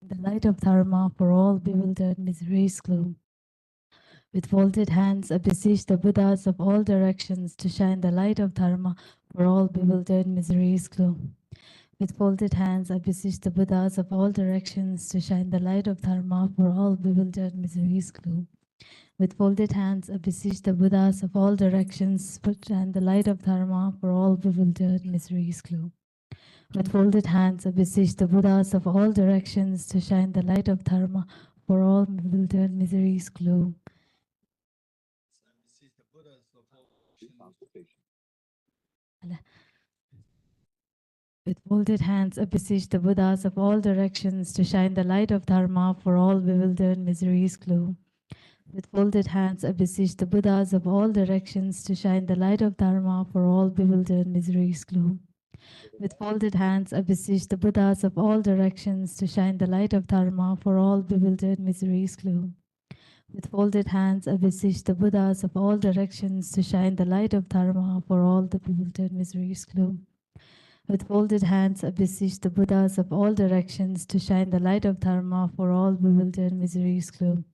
The light of Dharma for all bewildered miseries gloom. With folded hands, I beseech the Buddhas of all directions to shine the light of Dharma for all bewildered miseries gloom. With folded hands, I beseech the Buddhas of all directions to shine the light of Dharma for all bewildered miseries gloom. With folded hands, I beseech the Buddhas of all directions to shine the light of Dharma for all bewildered miseries gloom. With folded hands, I beseech the Buddhas of all directions to shine the light of Dharma for all bewildered miseries gloom. With folded hands, I beseech the Buddhas of all directions to shine the light of Dharma for all bewildered miseries gloom. With folded hands, I beseech the Buddhas of all directions to shine the light of Dharma for all bewildered miseries gloom. With folded hands, I beseech the Buddhas of all directions to shine the light of Dharma for all bewildered miseries gloom. With folded hands, I beseech the Buddhas of all directions to shine the light of Dharma for all the bewildered miseries gloom. With folded hands, I beseech the Buddhas of all directions to shine the light of Dharma for all bewildered miseries gloom.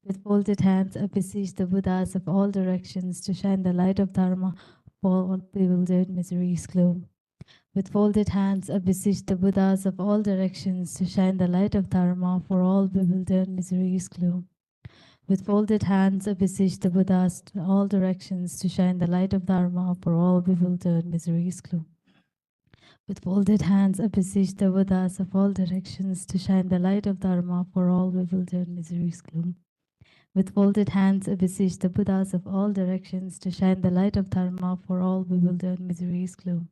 With folded hands, I beseech the Buddhas of all directions to shine the light of Dharma for all bewildered miseries gloom. With folded hands, I beseech the Buddhas of all directions to shine the light of Dharma for all bewildered miseries gloom. With folded hands, I beseech the Buddhas of all directions to shine the light of Dharma for all bewildered miseries gloom. With folded hands, I beseech the Buddhas of all directions to shine the light of Dharma for all bewildered miseries gloom. With folded hands, I beseech the Buddhas of all directions to shine the light of Dharma for all bewildered miseries gloom.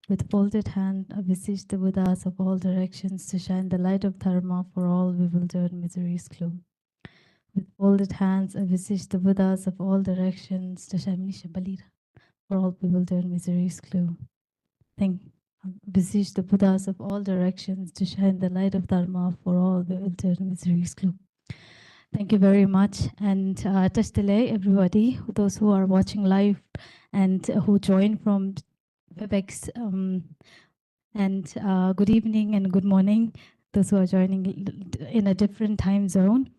With folded hand, I beseech the Buddhas of all directions to shine the light of Dharma for all bewildered miseries gloom. With folded hands, I beseech the Buddhas of all directions to shine for all bewildered miseries gloom. Beseech the Buddhas of all directions to shine the light of Dharma for all bewildered miseries gloom. Thank you very much. And Tashtele, everybody, those who are watching live and who joined from WebEx, and good evening and good morning, those who are joining in a different time zone.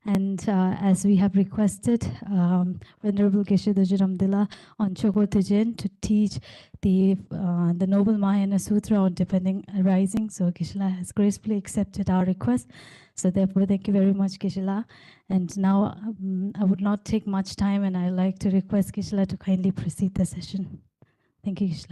And as we have requested Venerable Geshe Damdul on Choe Kor to teach the Noble Mahayana Sutra on depending arising, so Geshe has gracefully accepted our request. So therefore, thank you very much, Geshe. And now I would not take much time, and I'd like to request Geshe to kindly proceed the session. Thank you, Geshe.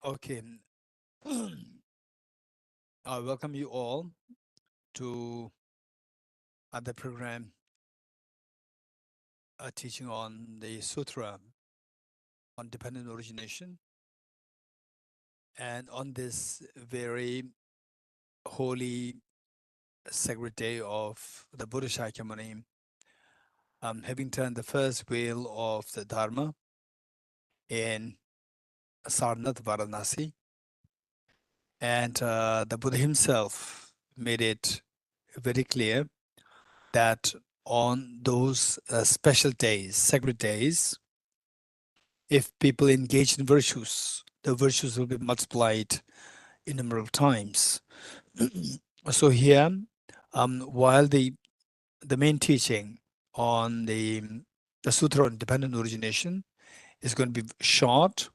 Okay. I welcome you all to the program teaching on the Sutra on dependent origination. And on this very holy, sacred day of the Buddha Shakyamuni, having turned the first wheel of the Dharma in Sarnath, Varanasi, and the Buddha himself made it very clear that on those special days, sacred days, if people engage in virtues, the virtues will be multiplied innumerable times. So here, while the main teaching on the Sutra on Dependent Origination is going to be short,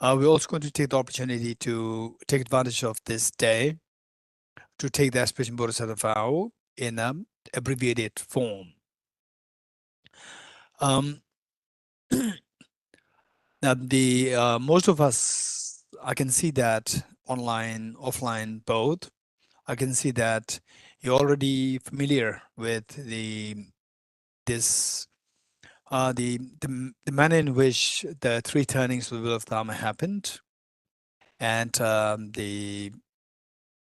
we're also going to take the opportunity to take advantage of this day to take the aspiration Bodhisattva vow in an abbreviated form. Now, most of us, I can see that online, offline, both. I can see that you're already familiar with the manner in which the three turnings of the wheel of Dharma happened, and the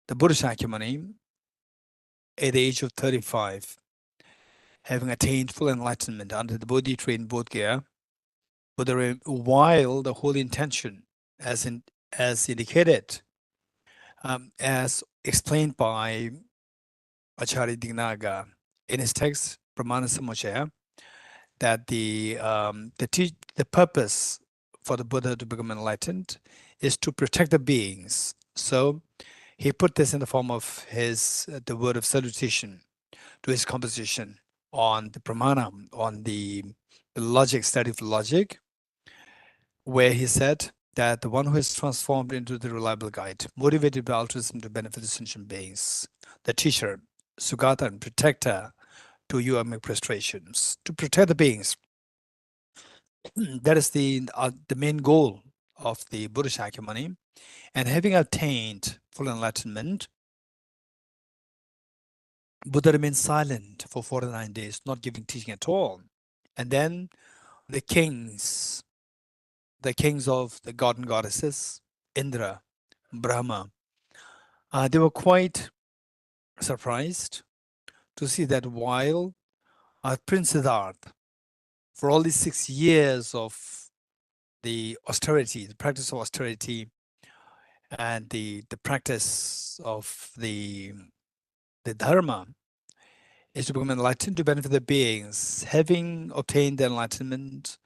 Buddha Shakyamuni, at the age of 35, having attained full enlightenment under the Bodhi tree in Bodh Gaya, while the holy intention, as indicated, as explained by Acharya Dignaga in his text Pramana Samuchaya, that the purpose for the Buddha to become enlightened is to protect the beings. So he put this in the form of his the word of salutation to his composition on the Pramana, on the logic, study of logic, where he said that the one who is transformed into the reliable guide, motivated by altruism to benefit the sentient beings, the teacher, Sugata, and protector to you amid prostrations, to protect the beings. That is the main goal of the Buddha Shakyamuni. And having attained full enlightenment, Buddha remained silent for 49 days, not giving teaching at all. And then the kings, the kings of the god and goddesses, Indra, Brahma, they were quite surprised to see that while Prince Siddhartha, for all these 6 years of the austerity, the practice of austerity, and the practice of the dharma is to become enlightened to benefit the beings. Having obtained the enlightenment,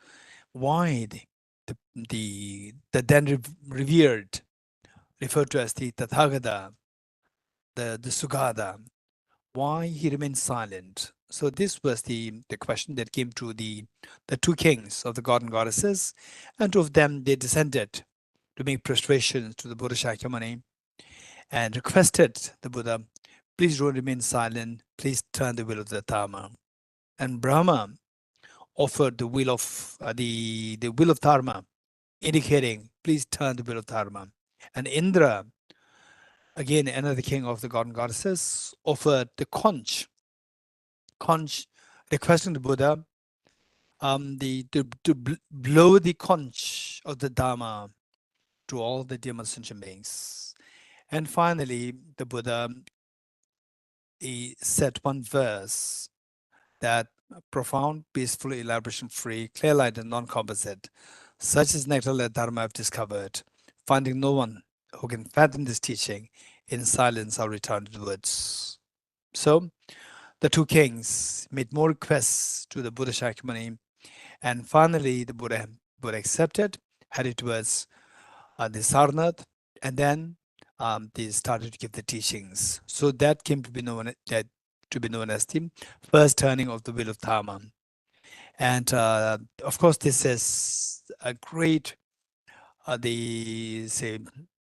why the then revered, referred to as the Tathagata, the Sugata, why he remained silent? So this was the question that came to the two kings of the god and goddesses, and two of them they descended to make prostrations to the Buddha Shakyamuni and requested the Buddha, please don't remain silent, please turn the wheel of the Dharma. And Brahma offered the wheel of the wheel of Dharma, indicating, please turn the wheel of Dharma. And Indra, again another king of the god and goddesses, offered the conch, requesting the Buddha to blow the conch of the Dharma to all the demon sentient beings. And finally, the Buddha he said one verse that profound, peaceful, elaboration-free, clear-light, and non-composite. Such is nectar-led Dharma I've discovered. Finding no one who can fathom this teaching, in silence I'll return to the woods. So the two kings made more requests to the Buddha Shakyamuni, and finally the Buddha accepted, headed towards the Sarnath, and then they started to give the teachings. So that came to be known as the first turning of the wheel of Dharma. And of course, this is a great, the say,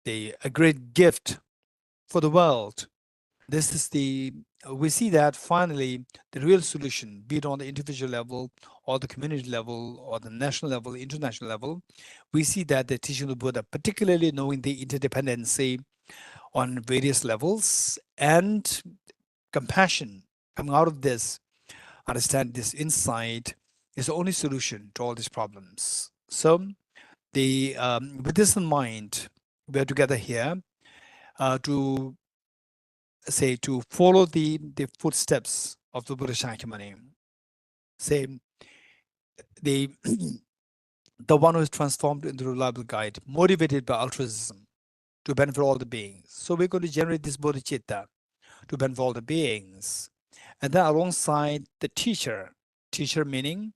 a great gift for the world. This is we see that finally the real solution, be it on the individual level or the community level or the national level, international level, we see that the teaching of the Buddha, particularly knowing the interdependency on various levels and compassion coming out of this, understand this insight is the only solution to all these problems. So with this in mind, we are together here to to follow the footsteps of the Buddha Shakyamuni. Say the the one who is transformed into a reliable guide, motivated by altruism to benefit all the beings. So we're going to generate this bodhicitta to benefit all the beings. And then alongside the teacher meaning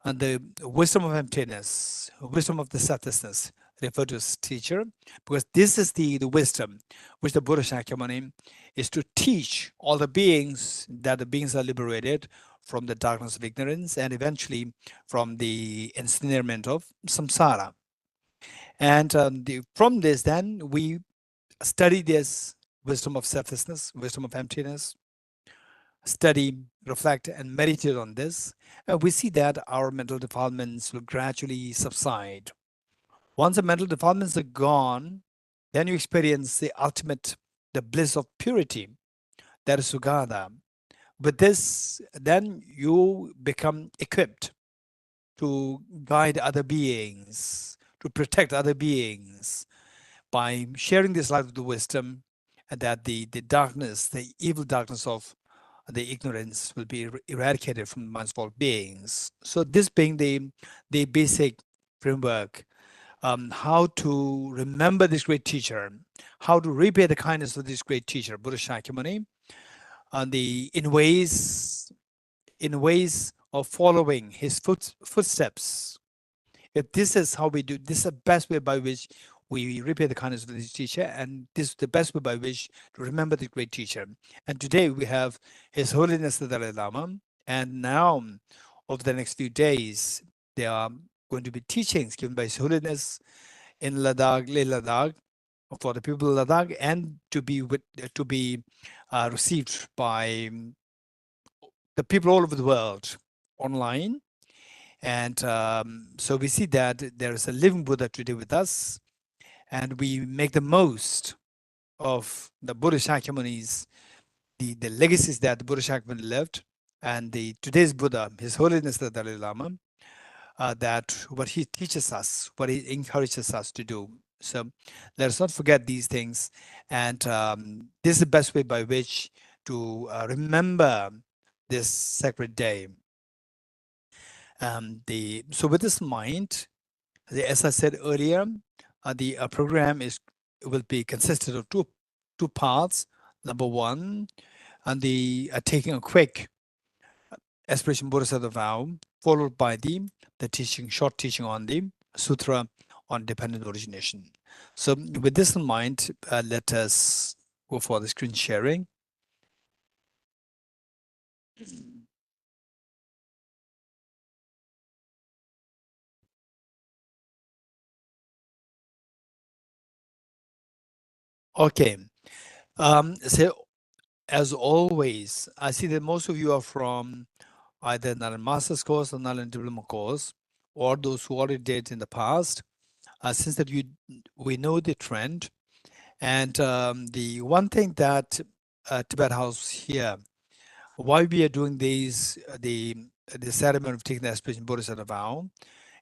and the wisdom of emptiness, wisdom of the selflessness, referred to as teacher, because this is the wisdom which the Buddha Shakyamuni is to teach all the beings that the beings are liberated from the darkness of ignorance and eventually from the ensnarement of samsara. And from this, then we study this wisdom of selflessness, wisdom of emptiness, study, reflect, and meditate on this, we see that our mental defilements will gradually subside. Once the mental defilements are gone, then you experience the ultimate, the bliss of purity, that is Sugata. With this, then you become equipped to guide other beings, to protect other beings by sharing this light of the wisdom, and that the darkness, the evil darkness of the ignorance will be eradicated from the minds of all beings. So this being the basic framework how to remember this great teacher, how to repay the kindness of this great teacher, Buddha Shakyamuni, and in ways of following his footsteps. If this is how we do, this is the best way by which we repay the kindness of this teacher, and this is the best way by which to remember the great teacher. And today we have His Holiness the Dalai Lama, and now over the next few days there are going to be teachings given by His Holiness in Ladakh, Leh Ladakh, for the people of Ladakh, and to be received by the people all over the world online. And so we see that there is a living Buddha today with us, and we make the most of the Buddha Shakyamuni's, the legacies that the Buddha Shakyamuni left, and the today's Buddha, His Holiness the Dalai Lama, that what he teaches us, what he encourages us to do. So let us not forget these things, and this is the best way by which to remember this sacred day. So with this in mind, as I said earlier, the program will be consisted of two parts. Number one, and the taking a quick aspiration Bodhisattva vow, followed by the teaching, short teaching on the sutra on dependent origination. So with this in mind, let us go for the screen sharing. Okay. So as always, I see that most of you are from either not a master's course or not a diploma course, or those who already did in the past. Since that we know the trend, and the one thing that Tibet House here, why we are doing the ceremony of taking the aspiration Bodhisattva vow,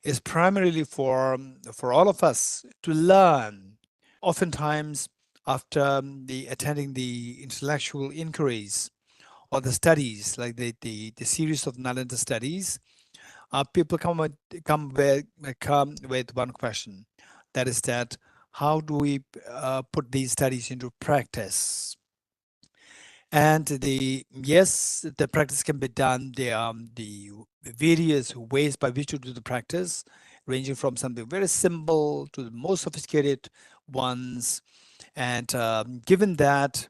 is primarily for all of us to learn. Oftentimes, after the attending the intellectual inquiries or the studies, like the series of Nalanda studies, people come with one question. That is that how do we put these studies into practice? And the practice can be done. There are the various ways by which to do the practice, ranging from something very simple to the most sophisticated ones. And given that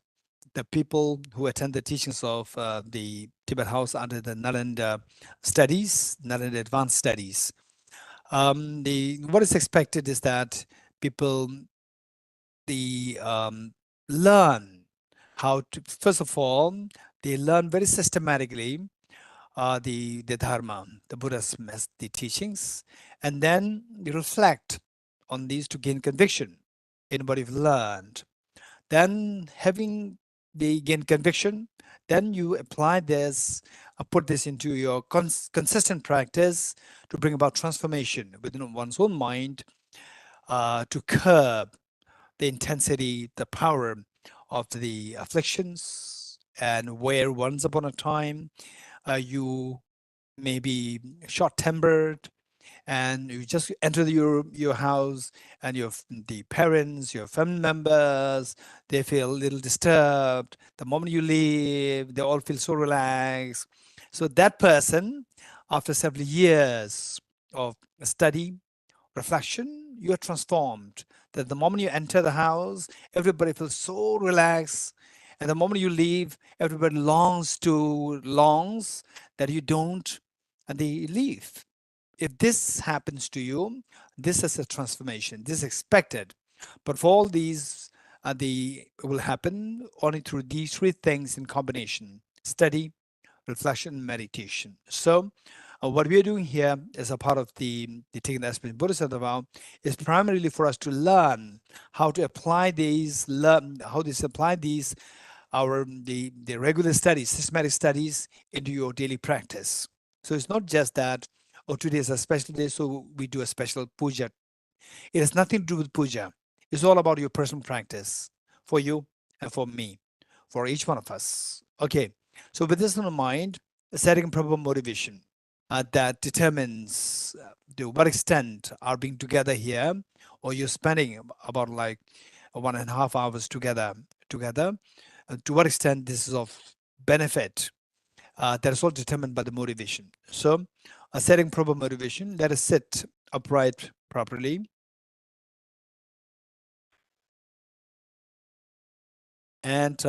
the people who attend the teachings of the Tibet House under the Nalanda studies, Nalanda advanced studies, what is expected is that people learn how to, first of all, they learn very systematically the Dharma, the Buddha's the teachings, and then you reflect on these to gain conviction in what you've learned. Then, having the gain conviction, then you apply this, put this into your consistent practice to bring about transformation within one's own mind, to curb the intensity, the power of the afflictions, and where once upon a time you may be short-tempered, and you just enter your house, and the parents, your family members, they feel a little disturbed. The moment you leave, they all feel so relaxed. So that person, after several years of study, reflection, you are transformed. That the moment you enter the house, everybody feels so relaxed. And the moment you leave, everybody longs that you don't, and they leave. If this happens to you, this is a transformation. This is expected. But for all these, the will happen only through these three things in combination: study, reflection, meditation. So what we are doing here as a part of the taking the aspiration Bodhisattva vow is primarily for us to learn how to apply the regular studies, systematic studies into your daily practice. So it's not just that, oh, today is a special day, so we do a special puja. It has nothing to do with puja. It's all about your personal practice for you and for me, for each one of us. Okay, so with this in mind, setting proper motivation. that determines to what extent are being together here, or you're spending about like 1.5 hours together. To what extent this is of benefit, that is all determined by the motivation. So, setting proper motivation, let us sit upright properly, and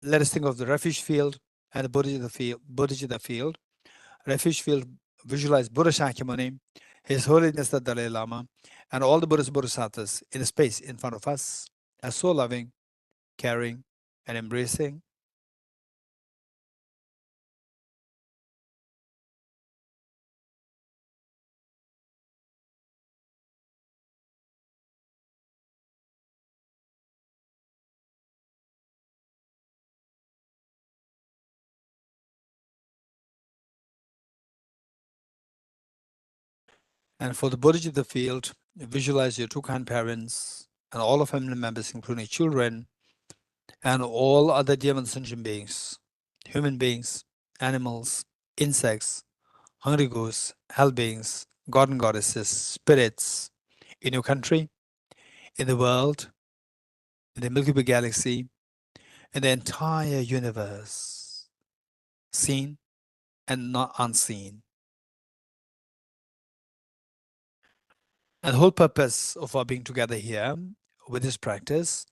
let us think of the refuge field and the Bodhicitta field. Refuge field, visualize Buddha Shakyamuni, His Holiness the Dalai Lama, and all the Buddhas Bodhisattvas in a space in front of us, as so loving, caring, and embracing. And for the Bodhicitta field, visualize your two kind parents and all of family members, including children, and all other demon sentient beings, human beings, animals, insects, hungry ghosts, hell beings, god and goddesses, spirits, in your country, in the world, in the Milky Way galaxy, in the entire universe, seen and not unseen. And the whole purpose of our being together here with this practice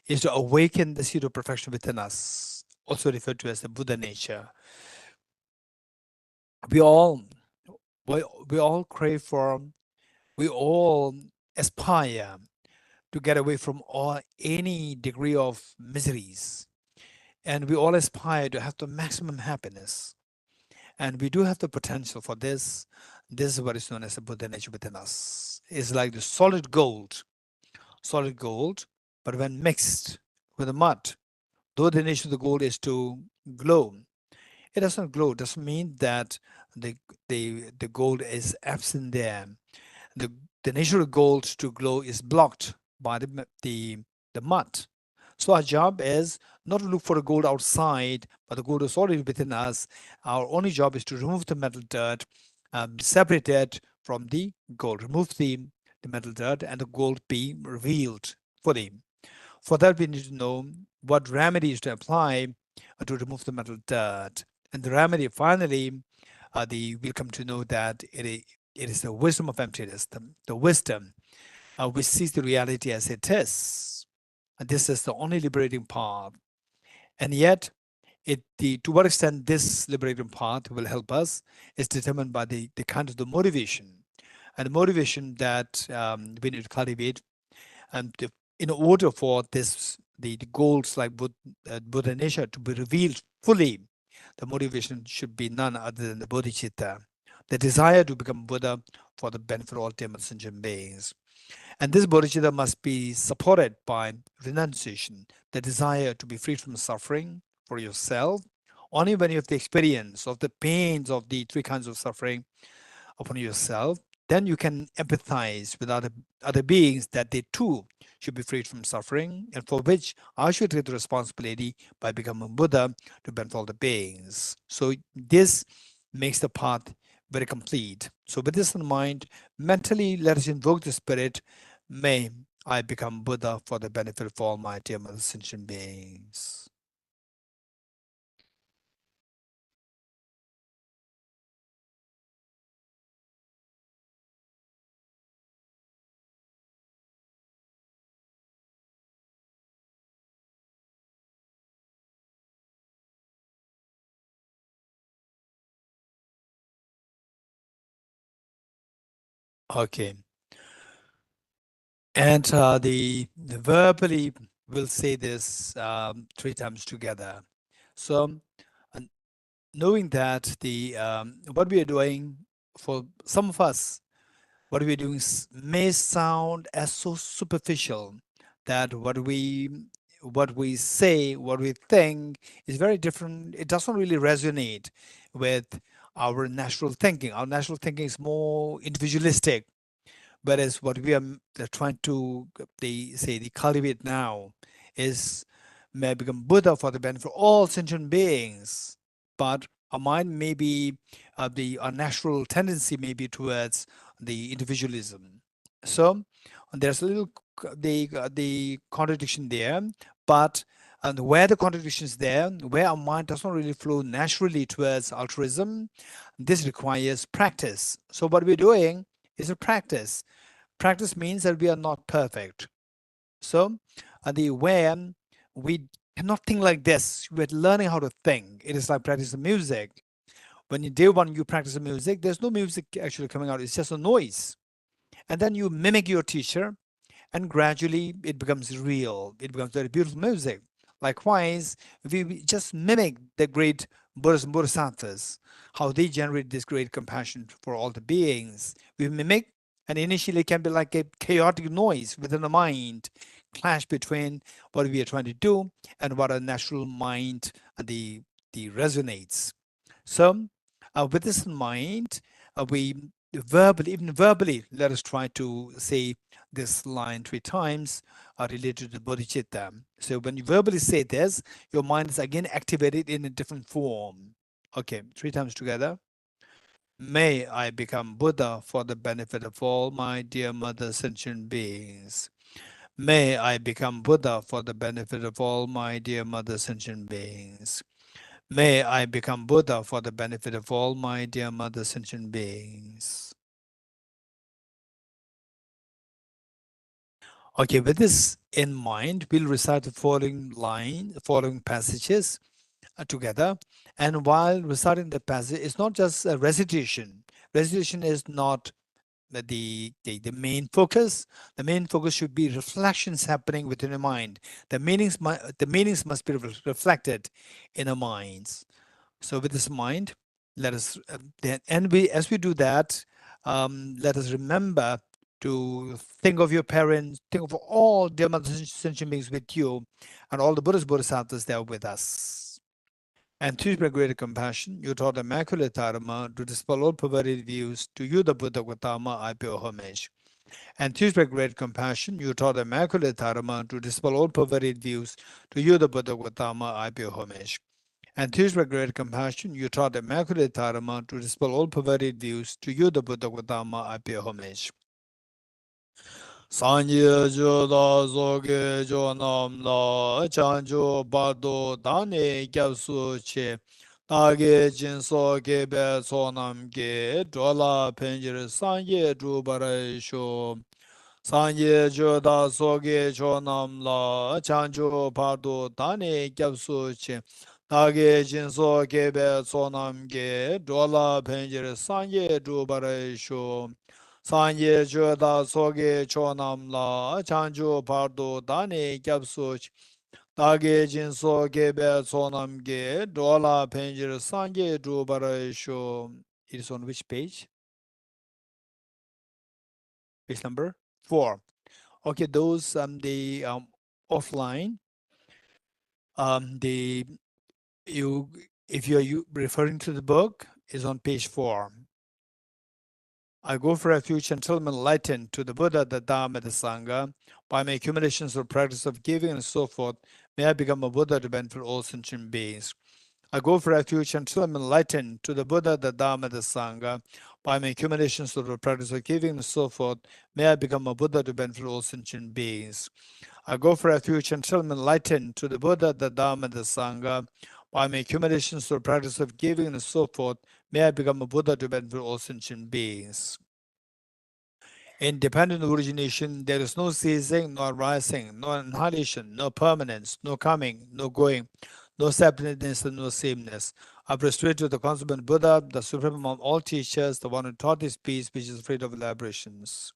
is to awaken the seed of perfection within us, also referred to as the Buddha nature. We all we all crave for, we all aspire to get away from all any degree of miseries, and we all aspire to have the maximum happiness, and we do have the potential for this. This is what is known as the Buddha nature within us. It's like the solid gold, but when mixed with the mud, though the nature of the gold is to glow, it doesn't glow. It doesn't mean that the the gold is absent there. The the nature of gold to glow is blocked by the mud. So our job is not to look for the gold outside, but the gold is already within us. Our only job is to remove the metal dirt, separate it from the gold, remove the metal dirt, and the gold be revealed fully. For that, we need to know what remedies to apply to remove the metal dirt. And the remedy, finally, we'll come to know that it is the wisdom of emptiness, the wisdom which sees the reality as it is. And this is the only liberating path. And yet, to what extent this liberating path will help us is determined by the kind of the motivation. And the motivation that we need to cultivate, and in order for the goals like Buddha nature to be revealed fully, the motivation should be none other than the bodhicitta, the desire to become Buddha for the benefit of all demon sentient beings. And this bodhicitta must be supported by renunciation, the desire to be freed from suffering for yourself. Only when you have the experience of the pains of the three kinds of suffering upon yourself, then you can empathize with other beings that they too should be freed from suffering, and for which I should take the responsibility by becoming Buddha to benefit all the beings. So this makes the path very complete. So with this in mind, mentally let us invoke the spirit, may I become Buddha for the benefit of all my dear mother sentient beings. Okay. And the verbally we'll say this 3 times together. So knowing that the what we are doing, for some of us, what we're doing may sound as so superficial that what we say, what we think is very different. It doesn't really resonate with our natural thinking. Our natural thinking is more individualistic, whereas what we are trying to the cultivate now is may become Buddha for the benefit of all sentient beings. But Our mind may be our natural tendency may be towards the individualism. So there's a little the contradiction there, but where the contradiction is there, where our mind does not really flow naturally towards altruism, this requires practice. So what we're doing is a practice. Practice means that we are not perfect. So the where we cannot think like this, we're learning how to think. It is like practicing music. When you day one you practice the music, there's no music actually coming out, it's just a noise. And then you mimic your teacher, and gradually it becomes real. It becomes very beautiful music. Likewise, if we just mimic the great Buddhas and Bodhisattvas, how they generate this great compassion for all the beings, we mimic, and initially it can be like a chaotic noise within the mind, clash between what we are trying to do and what our natural mind the resonates. So, with this in mind, we verbally, even verbally, let us try to say this line 3 times related to bodhicitta. So, when you verbally say this, your mind is again activated in a different form. Okay, 3 times together. May I become Buddha for the benefit of all my dear mother sentient beings. May I become Buddha for the benefit of all my dear mother sentient beings. May I become Buddha for the benefit of all my dear mother sentient beings. Okay, with this in mind, we'll recite the following passages together. And while reciting the passage, it's not just a recitation. Recitation is not the main focus. The main focus should be reflections happening within your mind. The meanings must be reflected in our minds. So with this in mind, let us then, and we as we do that, let us remember to think of your parents, think of all dear mother sentient beings with you, and all the Buddhas Bodhisattvas there with us. And through your greater compassion, you taught Immaculate Dharma to dispel all perverted views. To you, the Buddha Gautama, I pay homage. And through your great compassion, you taught Immaculate Dharma to dispel all perverted views. To you, the Buddha Gautama, I pay homage. And through your great compassion, you taught Immaculate Dharma to dispel all perverted views. To you, the Buddha Gautama, I pay homage. Sanye joda zoge jonam la chanjo bardo dane gyapsu che dage jinso gebe sonam ge dola penjir sanye drubare sho sanye joda zoge jonam la chanjo bardo dane gyapsu che dage jinso gebe sonam ge dola penjir sanye drubare sho Sanye Joda Soge Chonam La Chanju Pardo Dani Gyapsuch Dage Jinso Gebe Sonam Ge Dola Penjir Sanje Dubara Sho. It is on which page? Page number 4. Okay, those the offline the you if you are referring to the book is on page 4. I go for refuge until I'm enlightened to the Buddha, the Dharma, the Sangha. By my accumulations or practice of giving and so forth, may I become a Buddha to benefit all sentient beings. I go for refuge until I'm enlightened to the Buddha, the Dharma, the Sangha. By my accumulations or the practice of giving and so forth, may I become a Buddha to benefit all sentient beings. I go for refuge until I'm enlightened to the Buddha, the Dharma, the Sangha. By my accumulations or practice of giving and so forth, may I become a Buddha to benefit all sentient beings. In dependent origination, there is no ceasing, no arising, no annihilation, no permanence, no coming, no going, no separateness, and no sameness. I prostrate to the consummate Buddha, the supreme among all teachers, the one who taught this peace, which is free of elaborations.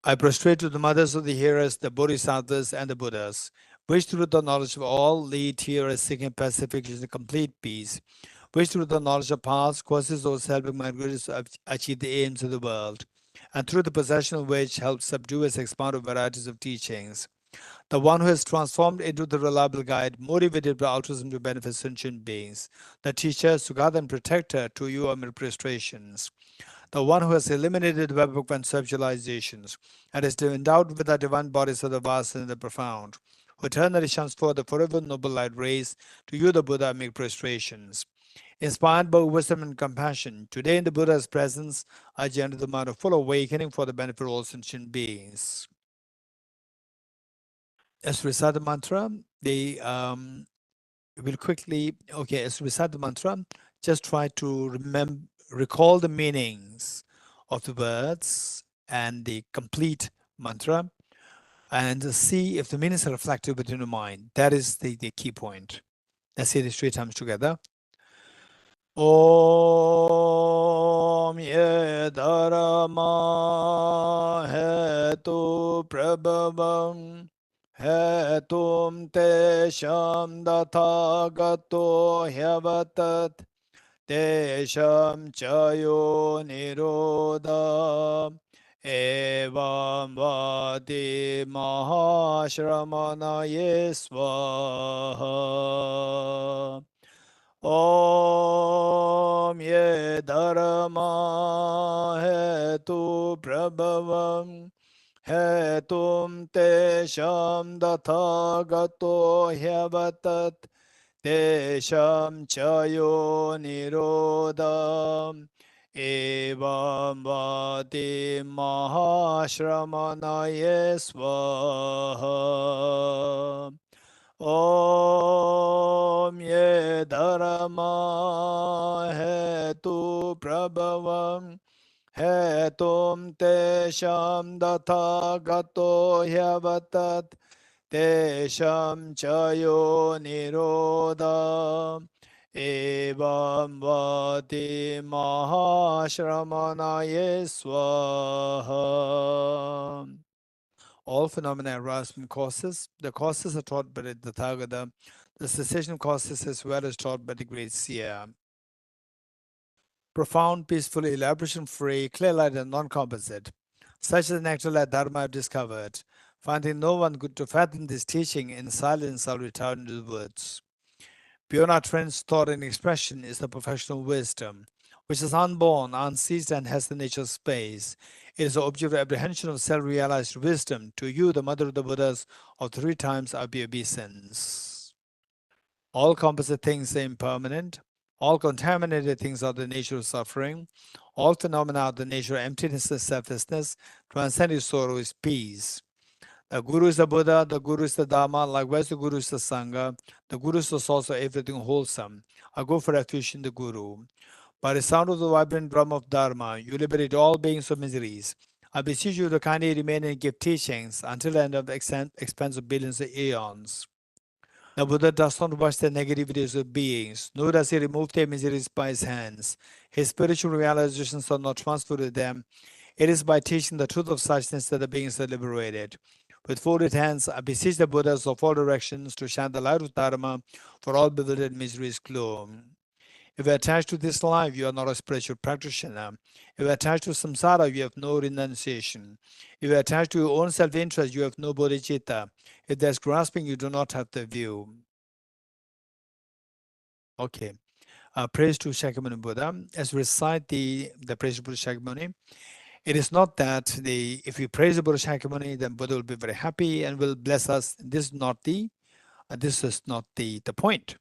I prostrate to the mothers of the hearers, the Bodhisattvas, and the Buddhas, which through the knowledge of all lead hearers seeking pacification and complete peace, which through the knowledge of paths causes those helping minorities to achieve the aims of the world, and through the possession of which helps subdue and expound a varieties of teachings. The one who has transformed into the reliable guide, motivated by altruism to benefit sentient beings, the teacher, Sugata and protector, to you amid prostrations. The one who has eliminated the web of conceptualizations and is endowed with the divine bodies of the vast and the profound, who eternally shines forth the forever noble light rays. To you, the Buddha, make prostrations. Inspired by wisdom and compassion, today in the Buddha's presence, I enter the mind of full awakening for the benefit of all sentient beings. As we recite the mantra, they will quickly, okay, as we recite the mantra, just try to recall the meanings of the words and the complete mantra and see if the meanings are reflected within your mind. That is the key point. Let's say this 3 times together. Om ye dharma hetu prabhavam hetum te sham dathagato hyavatat te sham chayo nirodha evam vadi mahashramana yesvaha. Om ye dharma hetu prabhavam hetum te sham dathagato hyavatat te sham chayo nirodham evam vati mahashramana yesvaha. Om ye dharma hetu prabhavam hetum te sham dathagato hyavatat te sham chayo nirodha evam vati mahashramana yesvaha. All phenomena arise from causes. The causes are taught by the Tathagata. The cessation causes as well as taught by the great seer. Profound, peaceful, elaboration-free, clear light and non-composite. Such is the natural light Dharma I've discovered. Finding no one good to fathom this teaching, in silence I'll return to the woods. Beyond our trends, thought, and expression is the professional wisdom, which is unborn, unceased, and has the nature of space. It is the object of apprehension of self-realized wisdom. To you, the mother of the Buddhas, of 3 times obeisance. All composite things are impermanent. All contaminated things are the nature of suffering. All phenomena are the nature of emptiness and selflessness. Transcending sorrow is peace. The Guru is the Buddha, the Guru is the Dharma, likewise the Guru is the Sangha. The Guru is the source of everything wholesome. I go for refuge in the Guru. By the sound of the vibrant drum of Dharma, you liberate all beings of miseries. I beseech you to kindly remain and give teachings until the end of the expanse of billions of eons. The Buddha does not watch the negativities of beings, nor does he remove their miseries by his hands. His spiritual realizations are not transferred to them. It is by teaching the truth of suchness that the beings are liberated. With folded hands, I beseech the Buddhas of all directions to shine the light of Dharma for all bewildered miseries gloom. If you are attached to this life, you are not a spiritual practitioner. If you are attached to samsara, you have no renunciation. If you are attached to your own self-interest, you have no bodhicitta. If there's grasping, you do not have the view. Okay. Praise to Shakyamuni Buddha. As we recite the praise to Buddha Shakyamuni, it is not that if we praise the Buddha Shakyamuni, then Buddha will be very happy and will bless us. This is not the point.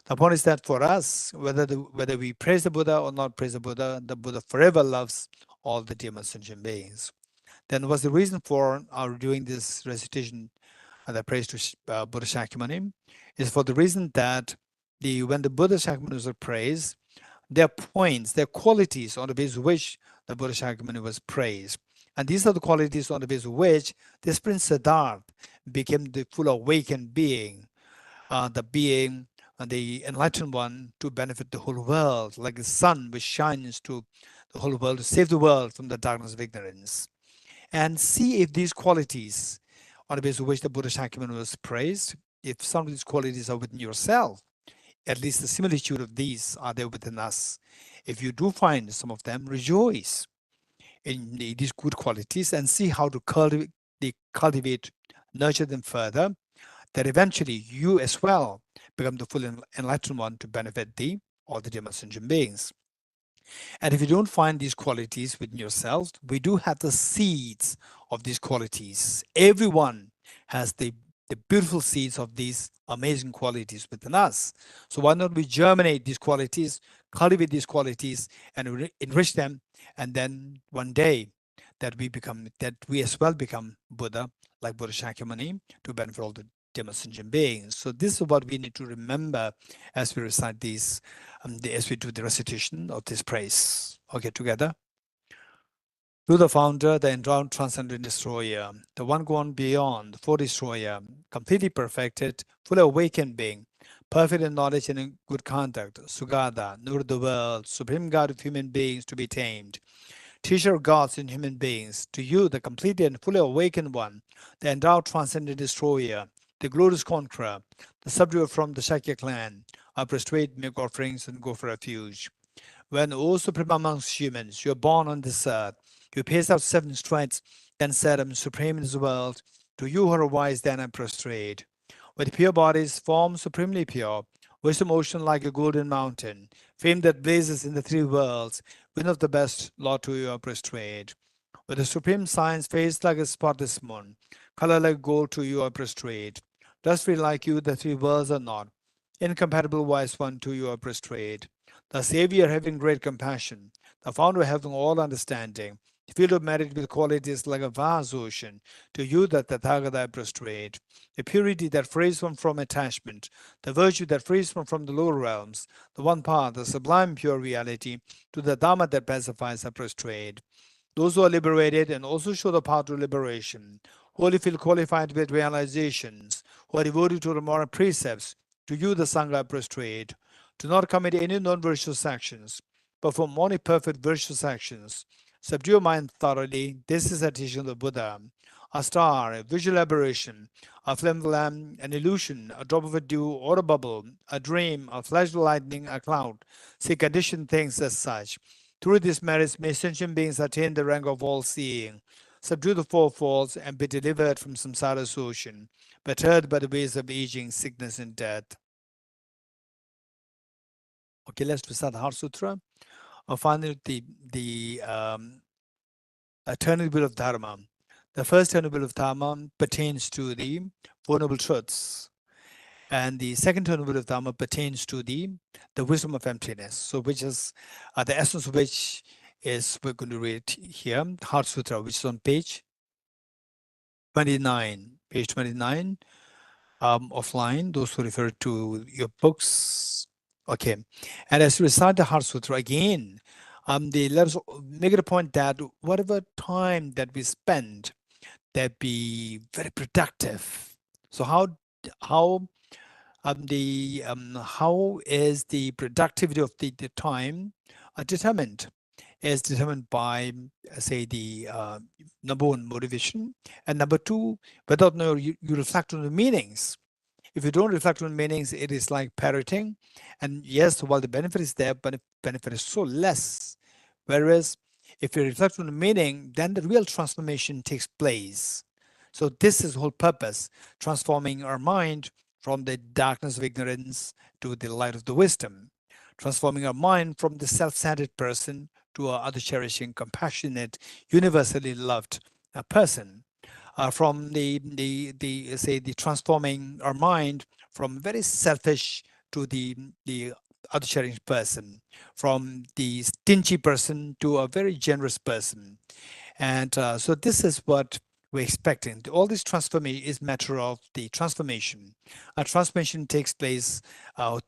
The point is that for us, whether we praise the Buddha or not praise the Buddha forever loves all the demon sentient beings. Then what's the reason for our doing this recitation, the praise to Buddha Shakyamuni, is for the reason that when the Buddha Shakyamuni was praised, there are points, there are qualities on the basis of which the Buddha Shakyamuni was praised. And these are the qualities on the basis of which this Prince Siddhartha became the full awakened being, the being, the enlightened one to benefit the whole world, like the sun which shines to the whole world to save the world from the darkness of ignorance. And see if these qualities on the basis of which the Buddha Shakyamuni was praised, if some of these qualities are within yourself, at least the similitude of these are there within us. If you do find some of them, rejoice in these good qualities and see how to cultivate, nurture them further, that eventually you as well become the full enlightened one to benefit all the demon sentient beings. And if you don't find these qualities within yourself, we do have the seeds of these qualities. Everyone has the the beautiful seeds of these amazing qualities within us. So why not we germinate these qualities, cultivate these qualities, and enrich them, and then one day that we as well become Buddha, like Buddha Shakyamuni, to benefit all the Dhamma sentient beings. So this is what we need to remember as we recite these, as we do the recitation of this praise. Okay, together. To the founder, the endowed transcendent destroyer, the one gone beyond, for destroyer, completely perfected, fully awakened being, perfect in knowledge and in good conduct, Sugata, Nur of the world, supreme God of human beings to be tamed, teacher of gods in human beings, to you, the completely and fully awakened one, the endowed transcendent destroyer, the glorious conqueror, the subduer from the Shakya clan, I prostrate, make offerings, and go for refuge. When, O supreme amongst humans, you are born on this earth, you paced out 7 strides, then said, I'm supreme in this world. To you who are wise, then I prostrate. With pure bodies, form supremely pure, wisdom ocean like a golden mountain, fame that blazes in the 3 worlds, win of the best, Lord, to you I prostrate. With a supreme science, face like a spotless moon, color like gold, to you I prostrate. Dust free like you, the 3 worlds are not. Incompatible wise one, to you I prostrate. The Savior having great compassion, the founder having all understanding, the field of merit with qualities like a vast ocean, to you that Tathagata I prostrate. The purity that frees one from attachment, the virtue that frees one from the lower realms, the one path, the sublime pure reality, to the Dhamma that pacifies I prostrate. Those who are liberated and also show the path to liberation, wholly feel qualified with realizations, who are devoted to the moral precepts, to you the Sangha prostrate. Do not commit any non-virtuous actions, perform only perfect virtuous actions. Subdue your mind thoroughly. This is a teaching of the Buddha. A star, a visual aberration, a flame of a lamp, an illusion, a drop of a dew or a bubble, a dream, a flash of lightning, a cloud. See conditioned things as such. Through these merits may sentient beings attain the rank of all-seeing, subdue the 4 falls, and be delivered from samsara's ocean, bettered by the ways of aging, sickness, and death. Okay, let's recite the Heart Sutra. Finally, the eternal will of Dharma. The first eternal will of Dharma pertains to the Four Noble Truths. And the second eternal will of Dharma pertains to the wisdom of emptiness. So, which is the essence of which is we're going to read here, Heart Sutra, which is on page 29. Page 29, offline, those who refer to your books. Okay. And as we recite the Heart Sutra again, let us make it a point that whatever time that we spend, that be very productive. So how how is the productivity of the time determined? Is determined by, say, the number one, motivation, and number two, whether or not you reflect on the meanings. If you don't reflect on meanings, it is like parroting. And yes, while the benefit is there, but the benefit is so less. Whereas if you reflect on the meaning, then the real transformation takes place. So this is the whole purpose, transforming our mind from the darkness of ignorance to the light of the wisdom, transforming our mind from the self-centered person to a other cherishing, compassionate, universally loved person, from the say the transforming our mind from very selfish to the other cherished person, from the stingy person to a very generous person. And so this is what we're expecting. All this transformation is matter of the transformation. A transformation takes place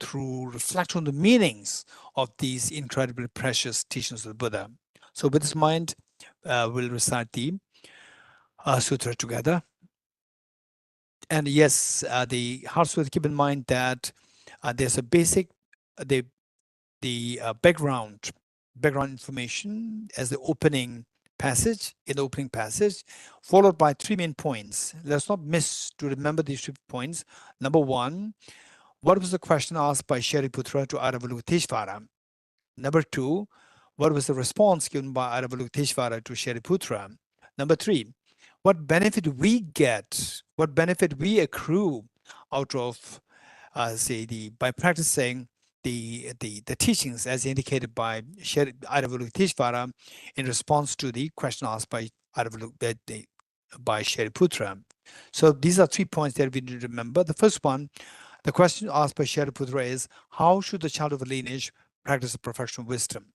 through reflect on the meanings of these incredibly precious teachings of the Buddha. So with this mind, we'll recite the sutra together. And yes, the Heart Sutra, keep in mind that there's a basic, the background information as the opening passage, in the opening passage, followed by 3 main points. Let's not miss to remember these 3 points. Number one, what was the question asked by Shariputra to Aravalokiteshvara? Number two, what was the response given by Aravalokiteshvara to Shariputra? Number three, what benefit we get, what benefit we accrue out of, say, by practicing the teachings as indicated by Aravalokiteshvara in response to the question asked by by Shariputra. So these are 3 points that we need to remember. The first one, the question asked by Shariputra is, how should the child of a lineage practice the professional wisdom?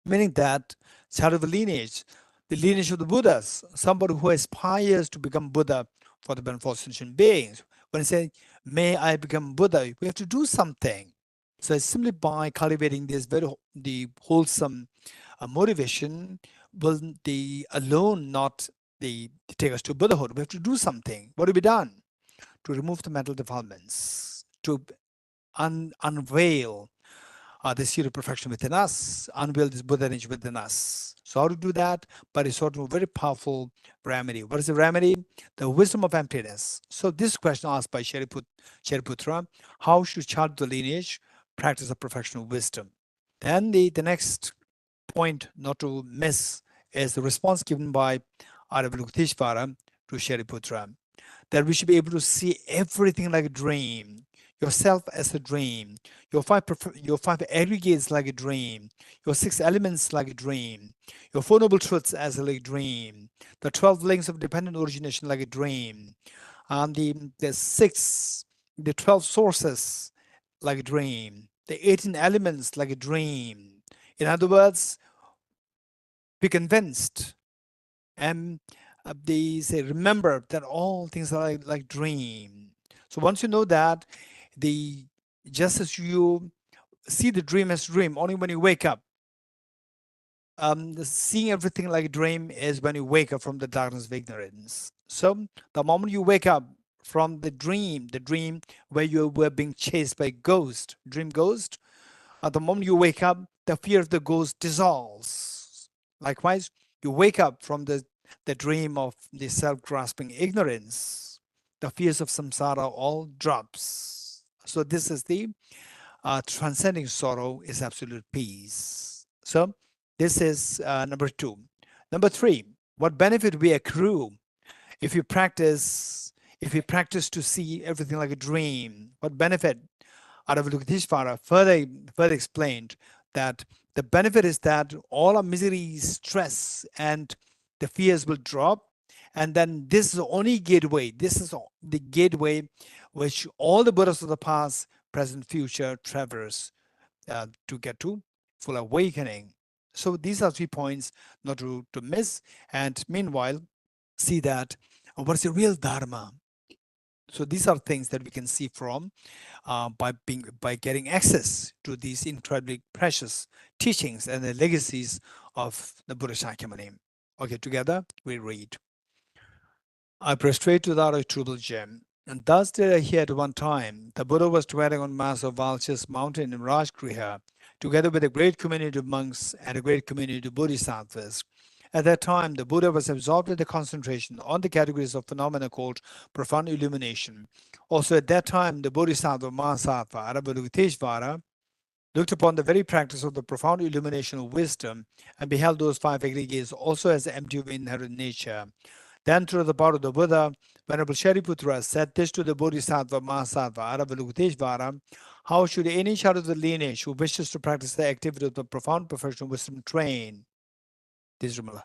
Meaning that child of the lineage of the Buddhas, somebody who aspires to become Buddha for the benefit of sentient beings. When I say, may I become Buddha, we have to do something. So it's simply by cultivating this the wholesome motivation will the alone not take us to Buddhahood. We have to do something. What have we done? To remove the mental defilements, to unveil the seed of perfection within us, unveil this Buddha energy within us. So how to do that? By resorting to a very powerful remedy. What is the remedy? The wisdom of emptiness. So this question asked by Shariputra, how should child of the lineage practice a perfection of wisdom? Then the next point not to miss is the response given by Avalokiteshvara to Shariputra, that we should be able to see everything like a dream, yourself as a dream, your five aggregates like a dream, your six elements like a dream, your four noble truths as a dream, the 12 links of dependent origination like a dream, and the 12 sources like a dream, the 18 elements like a dream. In other words, be convinced and they say remember that all things are like dream. So once you know that, the just as you see the dream as dream only when you wake up, seeing everything like a dream is when you wake up from the darkness of ignorance. So the moment you wake up from the dream where you were being chased by ghost, dream ghost, at the moment you wake up, the fear of the ghost dissolves. Likewise, you wake up from the dream of the self-grasping ignorance. The fears of samsara all drops. So this is the transcending sorrow is absolute peace. So this is number 2. Number 3, what benefit we accrue if you practice to see everything like a dream? What benefit? Avalokiteshvara further explained that the benefit is that all our misery, stress, and the fears will drop. And then this is the only gateway. This is the gateway which all the Buddhas of the past, present, future traverse to get to full awakening. So these are 3 points not to miss. And meanwhile, see that what's the real Dharma. So these are things that we can see from by getting access to these incredibly precious teachings and the legacies of the Buddha Shakyamuni. Okay, together we read. I prostrate to the Trubal Gem. And thus did I hear at one time the Buddha was dwelling on mass of Valchas mountain in Rajgriha, together with a great community of monks and a great community of bodhisattvas. At that time, the Buddha was absorbed in the concentration on the categories of phenomena called profound illumination. Also, at that time, the Bodhisattva Mahasattva Avalokiteshvara looked upon the very practice of the profound illumination of wisdom and beheld those five aggregates also as empty of inherent nature. Then, through the power of the Buddha, Venerable Shariputra said this to the Bodhisattva Mahasattva Avalokiteshvara: how should any child of the lineage who wishes to practice the activity of the profound professional wisdom train? This is Rumala.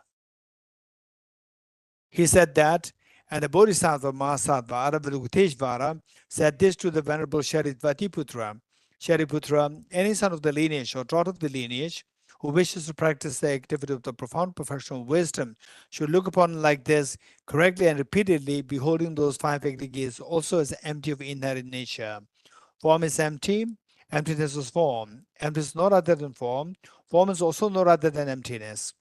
He said that, and the Bodhisattva Mahasattva Avalokiteshvara said this to the Venerable Shariputra: Shariputra, any son of the lineage or daughter of the lineage who wishes to practice the activity of the profound professional wisdom should look upon like this correctly and repeatedly, beholding those five aggregates also as empty of inherent nature. Form is empty, emptiness is form. Emptiness is no other than form. Form is also no other than emptiness.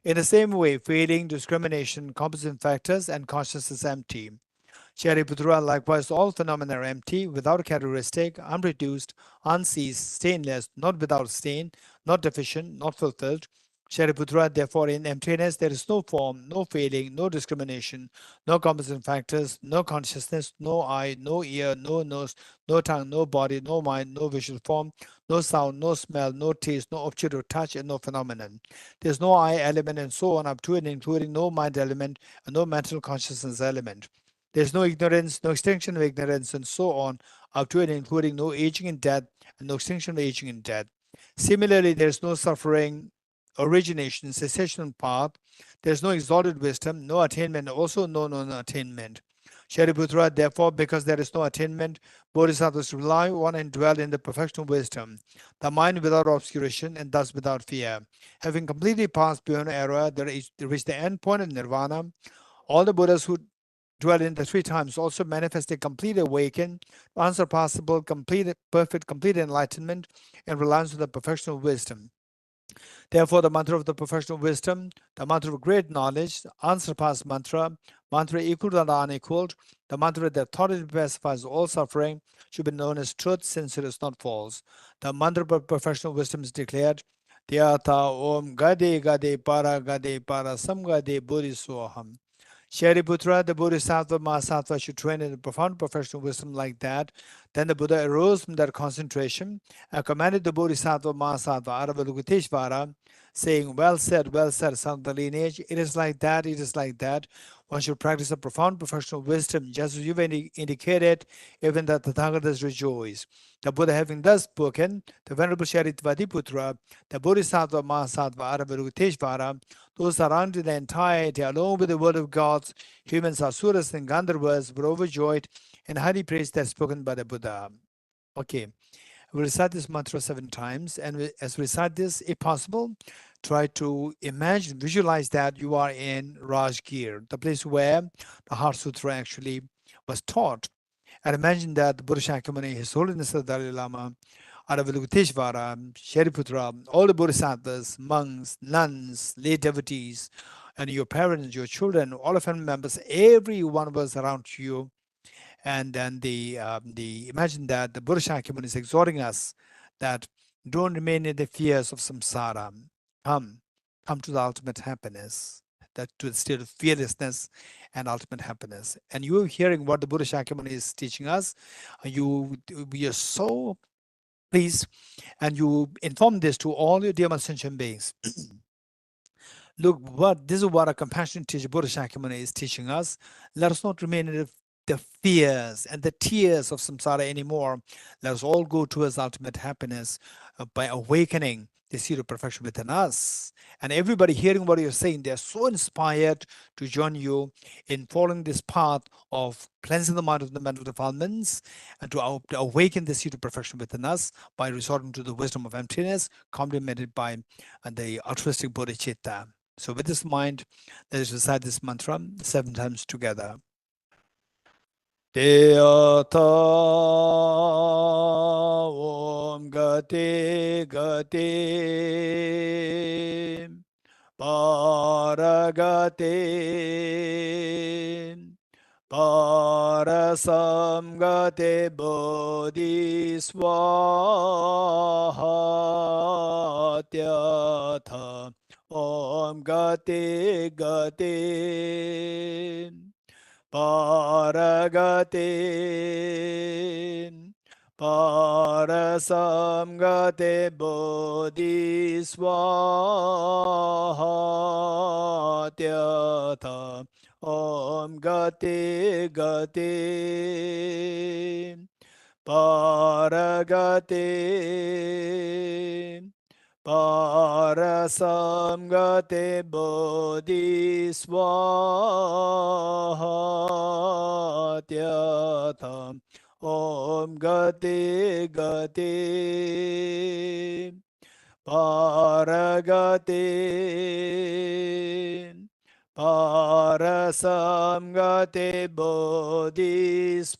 In the same way, feeling, discrimination, composite factors, and consciousness is empty. Shariputra, likewise, all phenomena are empty, without a characteristic, unproduced, unceased, stainless, not without stain, not deficient, not fulfilled. Shariputra, therefore, in emptiness, there is no form, no feeling, no discrimination, no composite factors, no consciousness, no eye, no ear, no nose, no tongue, no body, no mind, no visual form, no sound, no smell, no taste, no object of touch, and no phenomenon. There is no I element, and so on up to and including no mind element and no mental consciousness element. There's no ignorance, no extinction of ignorance, and so on, up to and including no aging and death, and no extinction of aging and death. Similarly, there's no suffering, origination, cessation path. There's no exalted wisdom, no attainment, also no non-attainment. Shariputra, therefore, because there is no attainment, bodhisattvas rely on and dwell in the perfection of wisdom, the mind without obscuration and thus without fear. Having completely passed beyond error, they reach the end point of nirvana. All the Buddhas who dwell in the three times also manifest a complete awaken, unsurpassable, complete, perfect, complete enlightenment and reliance on the perfection of wisdom. Therefore, the mantra of the professional wisdom, the mantra of great knowledge, the unsurpassed mantra, mantra equal and unequaled, the mantra that thoroughly pacifies all suffering, should be known as truth since it is not false. The mantra of professional wisdom is declared, Tyatha Om Gade Gade Para Samgade Buddhi Soham. Shariputra, the Bodhisattva Mahasattva should train in profound professional wisdom like that. Then the Buddha arose from that concentration and commanded the Bodhisattva Mahasattva Aravalokiteshvara, saying, well said, son of the lineage. It is like that, it is like that. One should practice a profound professional wisdom, just as you've indicated, even the Tathagatas rejoice. The Buddha having thus spoken, the Venerable Sharitvadiputra, the Bodhisattva Mahasattva Aravalokiteshvara, those surrounding the entirety, along with the word of gods, humans, asuras, and Gandharvas, were overjoyed and highly praised that spoken by the Buddha. Okay, we'll recite this mantra 7 times, and as we recite this, if possible, try to imagine, visualize that you are in Rajgir, the place where the Heart Sutra actually was taught. And imagine that the Buddha Shakyamuni, His Holiness the Dalai Lama, Aravalokiteshvara, Shariputra, all the bodhisattvas, monks, nuns, lay devotees, and your parents, your children, all the family members, everyone was around you. And then the imagine that the Buddha Shakyamuni is exhorting us that don't remain in the fears of samsara. Come, come to the ultimate happiness, that to the state of fearlessness and ultimate happiness. And you hearing what the Buddha Shakyamuni is teaching us, you we are so pleased, and you inform this to all your dear sentient beings. Look, what this is what a compassionate teacher, Buddha Shakyamuni, is teaching us. Let us not remain in the fears and the tears of samsara anymore. Let us all go towards ultimate happiness by awakening the seed of perfection within us. And everybody hearing what you're saying, they're so inspired to join you in following this path of cleansing the mind of the mental defilements and to awaken the seed of perfection within us by resorting to the wisdom of emptiness, complemented by the altruistic bodhicitta. So with this mind, let us recite this mantra 7 times together. Deyata Om Gati Gati Paragati Parasamgate Bodhi Swaha Tyatha Om Gati Gati Paragati Parasamgate Bodhi Swaha Tyatha Om Gati Gati Paragati Parasamgate Bodhi Swaha Tyatha Om Gati Gati Paragati Parasamgate Bodhi Swaha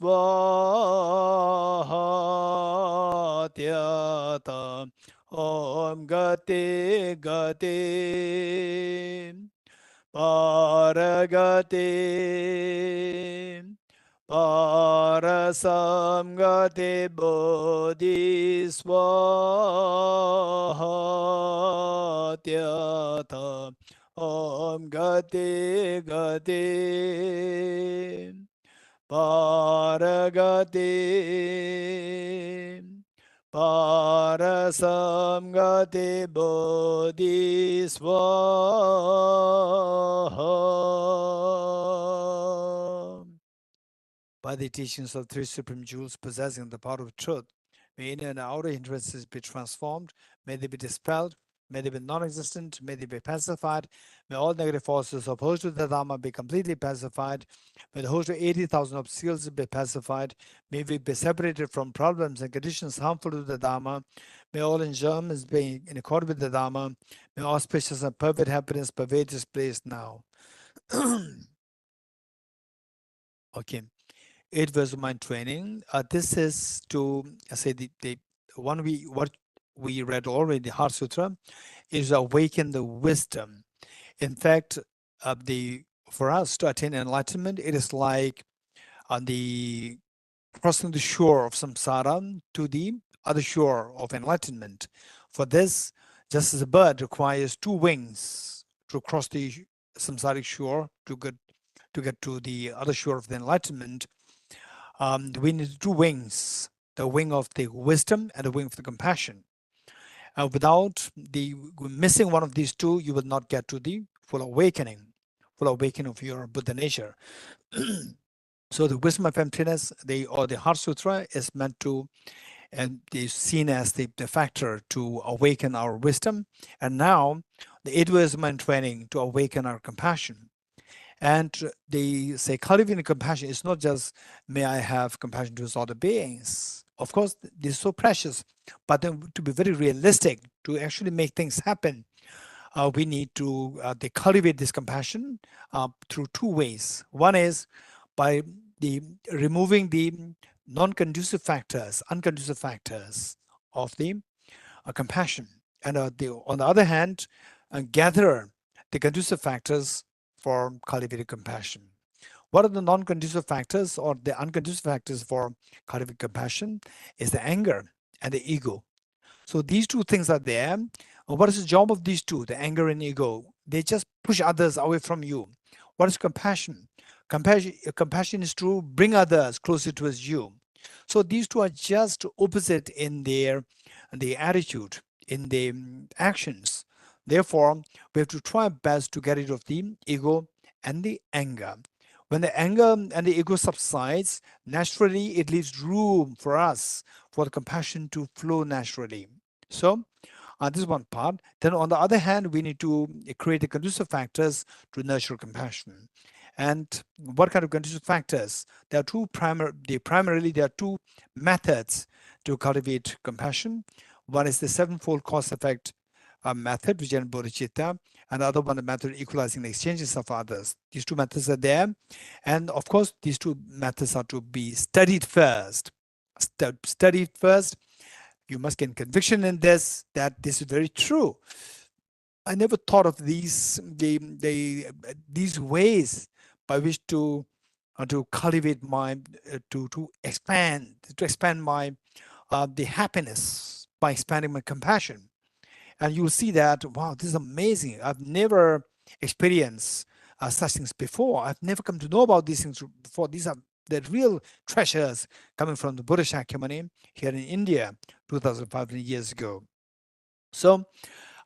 Tyatha Om Gati Gati Paragati Parasamgate Bodhi Swaha Tyatha Om Gati Gati Paragati Parasamgate Bodhi Swaha. By the teachings of three supreme jewels possessing the power of truth, may inner and outer hindrances be transformed, may they be dispelled, may they be non-existent, may they be pacified, may all negative forces opposed to the Dharma be completely pacified, may the host of 80,000 obstacles be pacified, may we be separated from problems and conditions harmful to the Dharma, may all injuries be in accord with the Dharma, may auspicious and perfect happiness pervade this place now. Okay, it was my training. This is to say the one what we read already, the Heart Sutra, is awaken the wisdom. In fact, the for us to attain enlightenment, it is like on the crossing the shore of samsara to the other shore of enlightenment. For this, just as a bird requires two wings to cross the samsaric shore to get to the other shore of the enlightenment, we need two wings: the wing of the wisdom and the wing of the compassion. Without the missing one of these two, you will not get to the full awakening of your Buddha nature. So the wisdom of emptiness, the Heart Sutra is meant to and is seen as the factor to awaken our wisdom. And now the eight wisdom and training to awaken our compassion. And they say cultivating compassion is not just may I have compassion towards other beings. Of course, this is so precious, but then to be very realistic, to actually make things happen, we need to they cultivate this compassion through two ways. One is by the removing the non-conducive factors, unconducive factors of the compassion, and on the other hand, gather the conducive factors for cultivating compassion. What are the non-conducive factors or the unconducive factors for cultivating compassion? Is the anger and the ego. So these two things are there. What is the job of these two, the anger and ego? They just push others away from you. What is compassion? Compassion is to bring others closer towards you. So these two are just opposite in their the attitude, in the actions. Therefore, we have to try best to get rid of the ego and the anger. When the anger and the ego subsides, naturally it leaves room for us for the compassion to flow naturally. So this is one part. Then on the other hand, we need to create the conducive factors to nurture compassion. And what kind of conducive factors? There are primarily there are two methods to cultivate compassion. One is the sevenfold cause effect method, Vijayana Bodhicitta, and the other one, the method of equalizing the exchanges of others. These two methods are there. And of course, these two methods are to be studied first. Studied first. You must gain conviction in this, that this is very true. I never thought of these ways by which to cultivate my to expand my the happiness by expanding my compassion. And you'll see that, wow, this is amazing. I've never experienced such things before. I've never come to know about these things before. These are the real treasures coming from the Buddha Shakyamuni here in India 2,500 years ago. So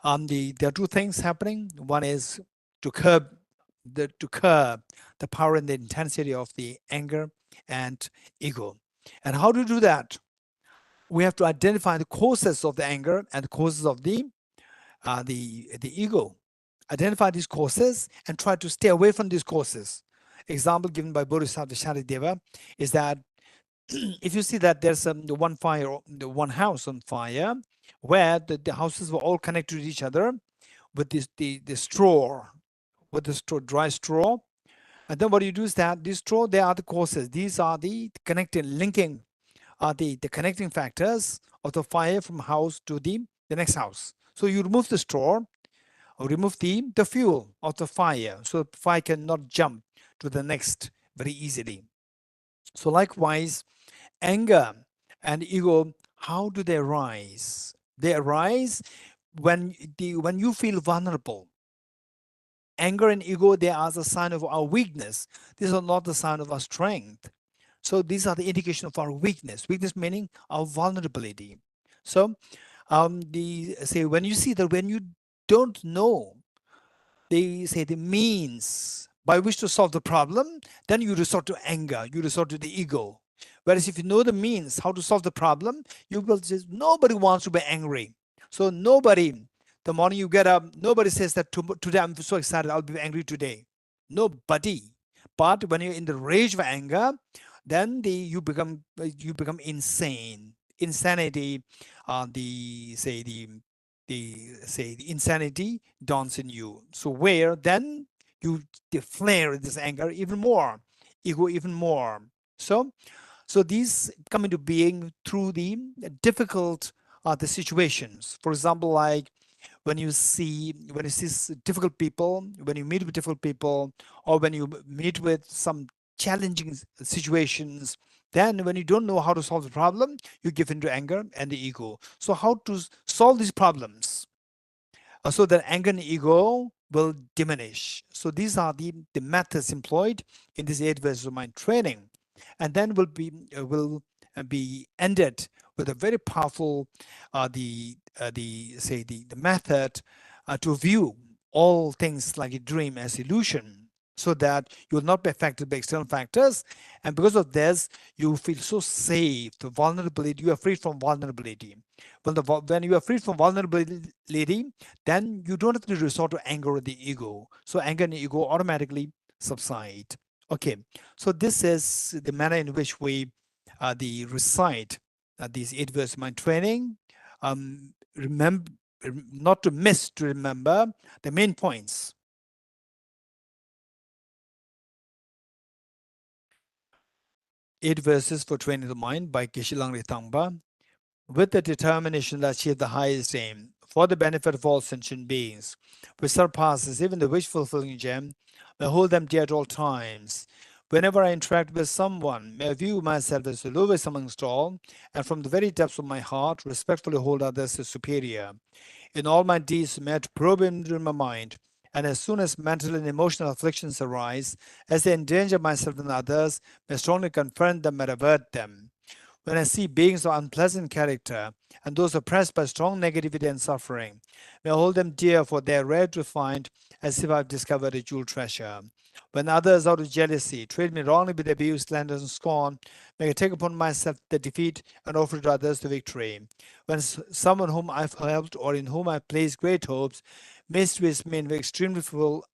there are two things happening. One is to curb the power and the intensity of the anger and ego. And how to do that? We have to identify the causes of the anger and the causes of the ego. Identify these causes and try to stay away from these causes. Example given by Bodhisattva Sharadeva is that if you see that there's one fire, one house on fire, where the houses were all connected to each other with the straw, with the straw, dry straw, and then what you do is that this straw, they are the causes. These are the connecting, linking, are the connecting factors of the fire from house to the next house. So you remove the straw, or remove the fuel of the fire, so the fire cannot jump to the next very easily. So likewise, anger and ego, how do they arise? They arise when you feel vulnerable. Anger and ego, they are the sign of our weakness. These are not the sign of our strength. So these are the indication of our weakness. Weakness meaning our vulnerability. So when you see that, when you don't know, they say, the means by which to solve the problem, then you resort to anger, you resort to the ego. Whereas if you know the means how to solve the problem, you will just, nobody wants to be angry. So nobody The morning you get up, nobody says that today I'm so excited, I'll be angry today. Nobody. But when you're in the rage of anger, then you become insane. Insanity, the insanity dawns in you. So where then you flare this anger even more, ego even more. So these come into being through the difficult the situations. For example, like when you see difficult people, when you meet with difficult people, or when you meet with some challenging situations, then when you don't know how to solve the problem, you give into anger and the ego. So how to solve these problems? So that anger and ego will diminish. So these are the methods employed in this 8 verses of mind training, and then will be ended with a very powerful the method to view all things like a dream as illusion, so that you will not be affected by external factors, and because of this you feel so safe. The vulnerability, you are free from vulnerability. When you are free from vulnerability, then you don't have to resort to anger or the ego. So anger and ego automatically subside. Okay, so this is the manner in which we recite these 8 verse mind training. Remember, not to miss to remember the main points. 8 verses for training the mind by Geshe Tangpa. With the determination to achieve the highest aim for the benefit of all sentient beings, which surpasses even the wish-fulfilling gem, may hold them dear at all times. Whenever I interact with someone, may I view myself as the lowest amongst all, and from the very depths of my heart, respectfully hold others as superior. In all my deeds, may I probe into my mind, and as soon as mental and emotional afflictions arise, as they endanger myself and others, may I strongly confront them and avert them. When I see beings of unpleasant character and those oppressed by strong negativity and suffering, may I hold them dear, for they are rare to find, as if I've discovered a jewel treasure. When others, out of jealousy, treat me wrongly with abuse, slander, and scorn, may I take upon myself the defeat and offer to others the victory. When someone whom I've helped or in whom I've placed great hopes mistreats me in extremely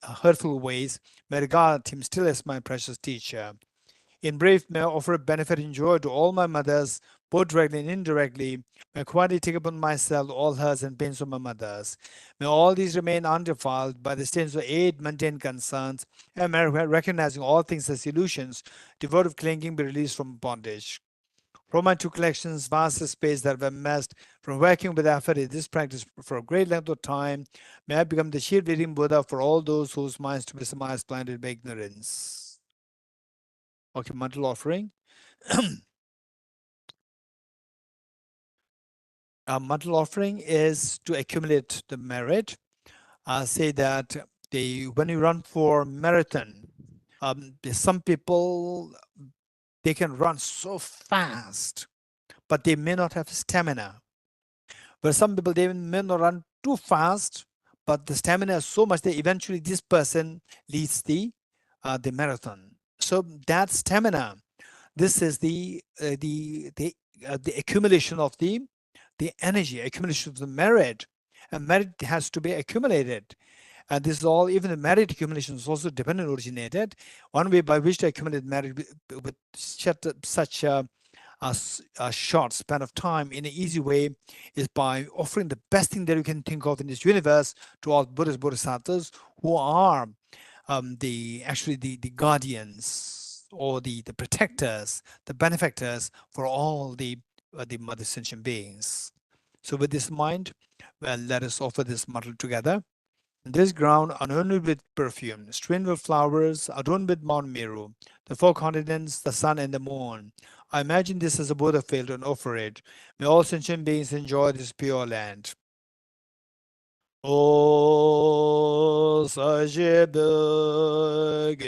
hurtful ways, may I regard him still as my precious teacher. In brief, may I offer benefit and joy to all my mothers, both directly and indirectly. May I quietly take upon myself all hurts and pains of my mothers. May all these remain undefiled by the stains of 8 mundane concerns, and may recognizing all things as illusions, devoid of clinging, be released from bondage. From my 2 collections, vast space that I've amassed from working with effort in this practice for a great length of time, may I become the shield leading Buddha for all those whose minds to be surmised blinded by ignorance. Okay, mental offering. A mental offering is to accumulate the merit. Say that when you run for marathon, some people, they can run so fast, but they may not have stamina. But some people, they may not run too fast, but the stamina is so much that eventually this person leads the marathon. So that stamina, this is the accumulation of the energy, accumulation of the merit, and merit has to be accumulated. And this is all, even the merit accumulation is also dependent originated. One way by which to accumulate merit with such a short span of time in an easy way is by offering the best thing that you can think of in this universe to all Buddhas, Bodhisattvas, who are the guardians, or the protectors, the benefactors for all the mother sentient beings. So with this in mind, well, let us offer this model together. This ground adorned with perfume, strewn with flowers, adorned with Mount Meru, the 4 continents, the sun, and the moon. I imagine this as a Buddha field and offer it. May all sentient beings enjoy this pure land. O Saje Bege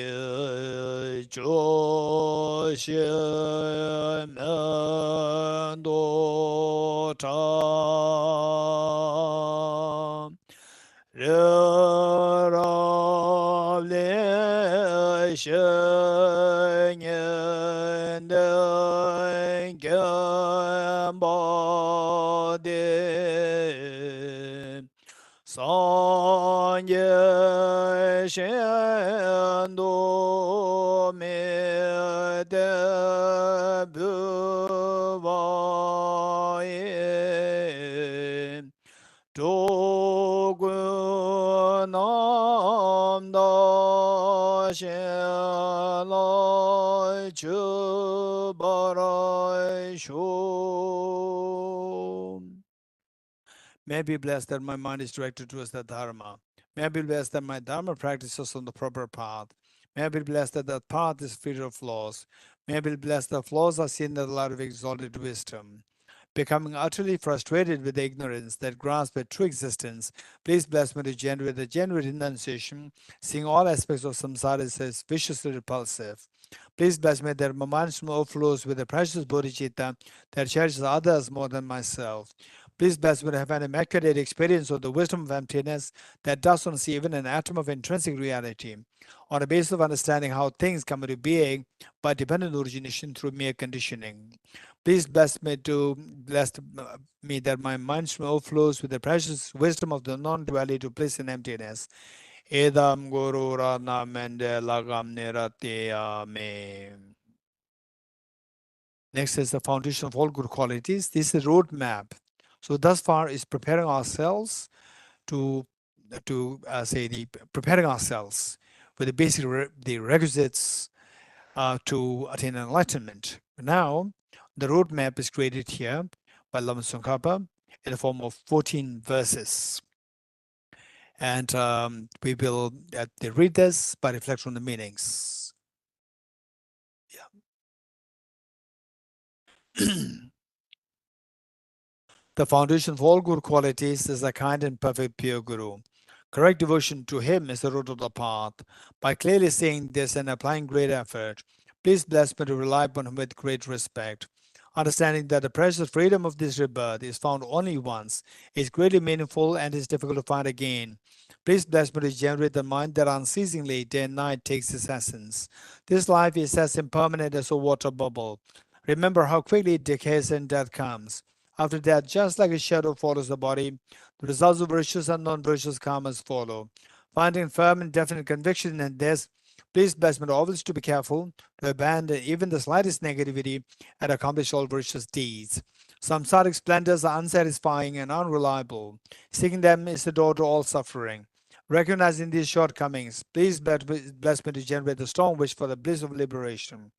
Jo She Men Do Ta Re Ra Le She Nyen Den Gen Ba De Sanje shendo me de buvaye dogu nam da shenlai chu barai shu. May I be blessed that my mind is directed towards the Dharma. May I be blessed that my Dharma practices on the proper path. May I be blessed that the path is free of flaws. May I be blessed that flaws are seen in the light of exalted wisdom. Becoming utterly frustrated with the ignorance that grasps at true existence, please bless me to generate the genuine renunciation, seeing all aspects of samsara as viciously repulsive. Please bless me that my mind overflows with the precious bodhicitta that cherishes others more than myself. Please bless me to have an immaculate experience of the wisdom of emptiness that does not see even an atom of intrinsic reality, on the basis of understanding how things come into being by dependent origination through mere conditioning. Please bless me to bless me that my mind overflows with the precious wisdom of the non-duality to bliss in emptiness. Edam Guru Rana Mende Lagam Nirati Amen. Next is the foundation of all good qualities. This is a roadmap. So thus far is preparing ourselves to say the preparing ourselves with the basic the requisites to attain enlightenment. Now, the roadmap is created here by Lama Tsongkhapa in the form of 14 verses. And we will read this by reflection on the meanings. Yeah. The foundation of all good qualities is a kind and perfect pure Guru. Correct devotion to him is the root of the path. By clearly seeing this and applying great effort, please bless me to rely upon him with great respect. Understanding that the precious freedom of this rebirth is found only once, is greatly meaningful and is difficult to find again. Please bless me to generate the mind that unceasingly, day and night, takes its essence. This life is as impermanent as a water bubble. Remember how quickly it decays and death comes. After that, just like a shadow follows the body, the results of virtuous and non-virtuous karmas follow. Finding firm and definite conviction in this, please bless me always to be careful to abandon even the slightest negativity and accomplish all virtuous deeds. Samsaric splendors are unsatisfying and unreliable. Seeking them is the door to all suffering. Recognizing these shortcomings, please bless me to generate the strong wish for the bliss of liberation.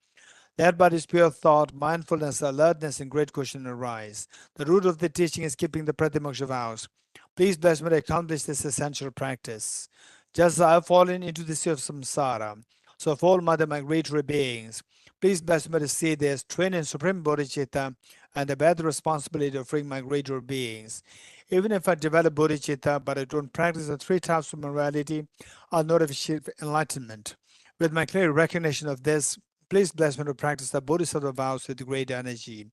Led by this pure thought, mindfulness, alertness, and great caution arise. The root of the teaching is keeping the Pratimoksha vows. Please bless me to accomplish this essential practice. Just as I have fallen into the sea of samsara, so fall Mother migratory beings. Please bless me to see this twin and supreme bodhicitta and the bear the responsibility of freeing migratory beings. Even if I develop bodhicitta but I don't practice the three types of morality, I'll not achieve enlightenment. With my clear recognition of this, please bless me to practice the Bodhisattva vows with great energy.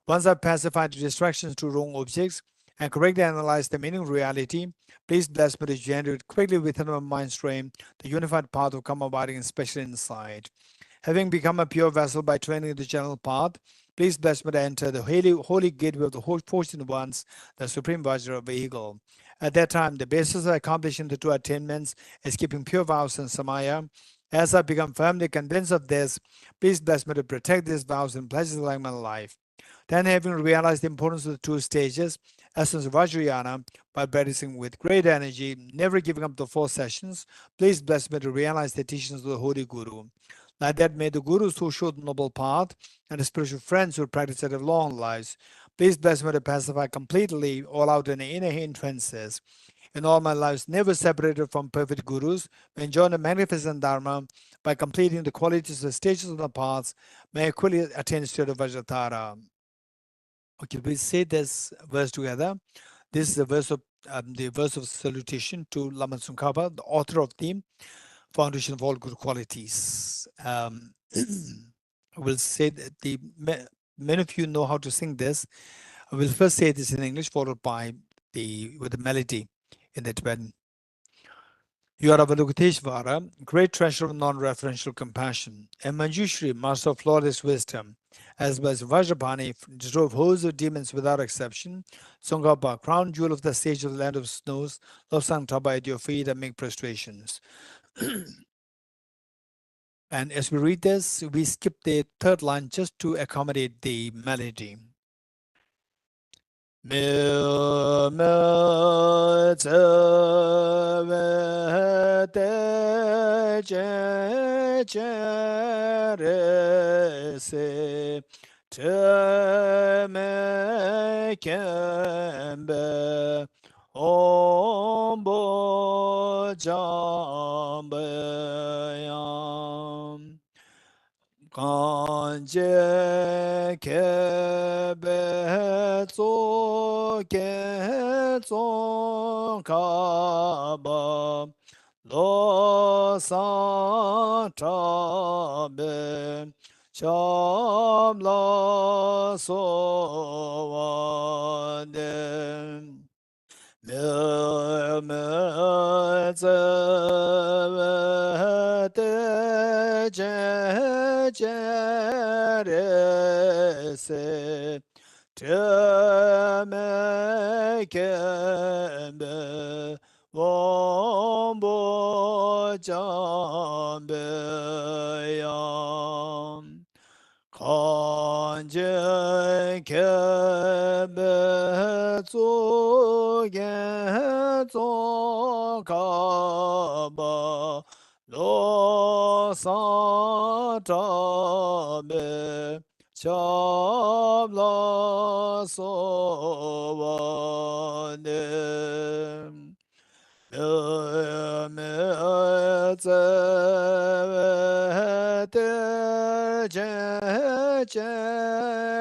Once I've pacified the distractions to wrong objects and correctly analyze the meaning of reality, please bless me to generate quickly within my mind stream the unified path of karma abiding and special insight. Having become a pure vessel by training the general path, please bless me to enter the holy gateway of the fortunate ones, the supreme Vajra vehicle. At that time, the basis of accomplishing the two attainments is keeping pure vows and samaya. As I become firmly convinced of this, please bless me to protect these vows and pledges like my life. Then, having realized the importance of the two stages, essence of Vajrayana, by practicing with great energy, never giving up the 4 sessions, please bless me to realize the teachings of the Holy Guru. Like that, may the Gurus who showed the noble path and the spiritual friends who practice it have long lives, please bless me to pacify completely all out and inner hindrances. In all my lives, never separated from perfect Gurus, may enjoy the magnificent Dharma by completing the qualities of stages of the paths, may I quickly attain state of Vajratara. Okay, we say this verse together. This is the verse of salutation to Lama Tsongkhapa, the author of the Foundation of All Good Qualities. I will say that many of you know how to sing this. I will first say this in English, followed by with the melody in the Tibetan. You are Avalokiteshvara, great treasure of non-referential compassion, and Manjushri, master of flawless wisdom, as well as Vajrapani, drove hosts of demons without exception. Tsongkhapa, crown jewel of the sage of the land of snows, love sang Taba at your feet and make prostrations. And as we read this, we skip the third line just to accommodate the melody. Mil me tse ve te che re se te me kembe ombo jambe yam. Kanje kebe tso ke tso kaba lo sa ta be sham la so wa de. Me tse te che re se te me ke be wom bo jam be yam. Kanje kebe tso ge tso kaba lo sa ta be shab la so wa ne. Me tse te che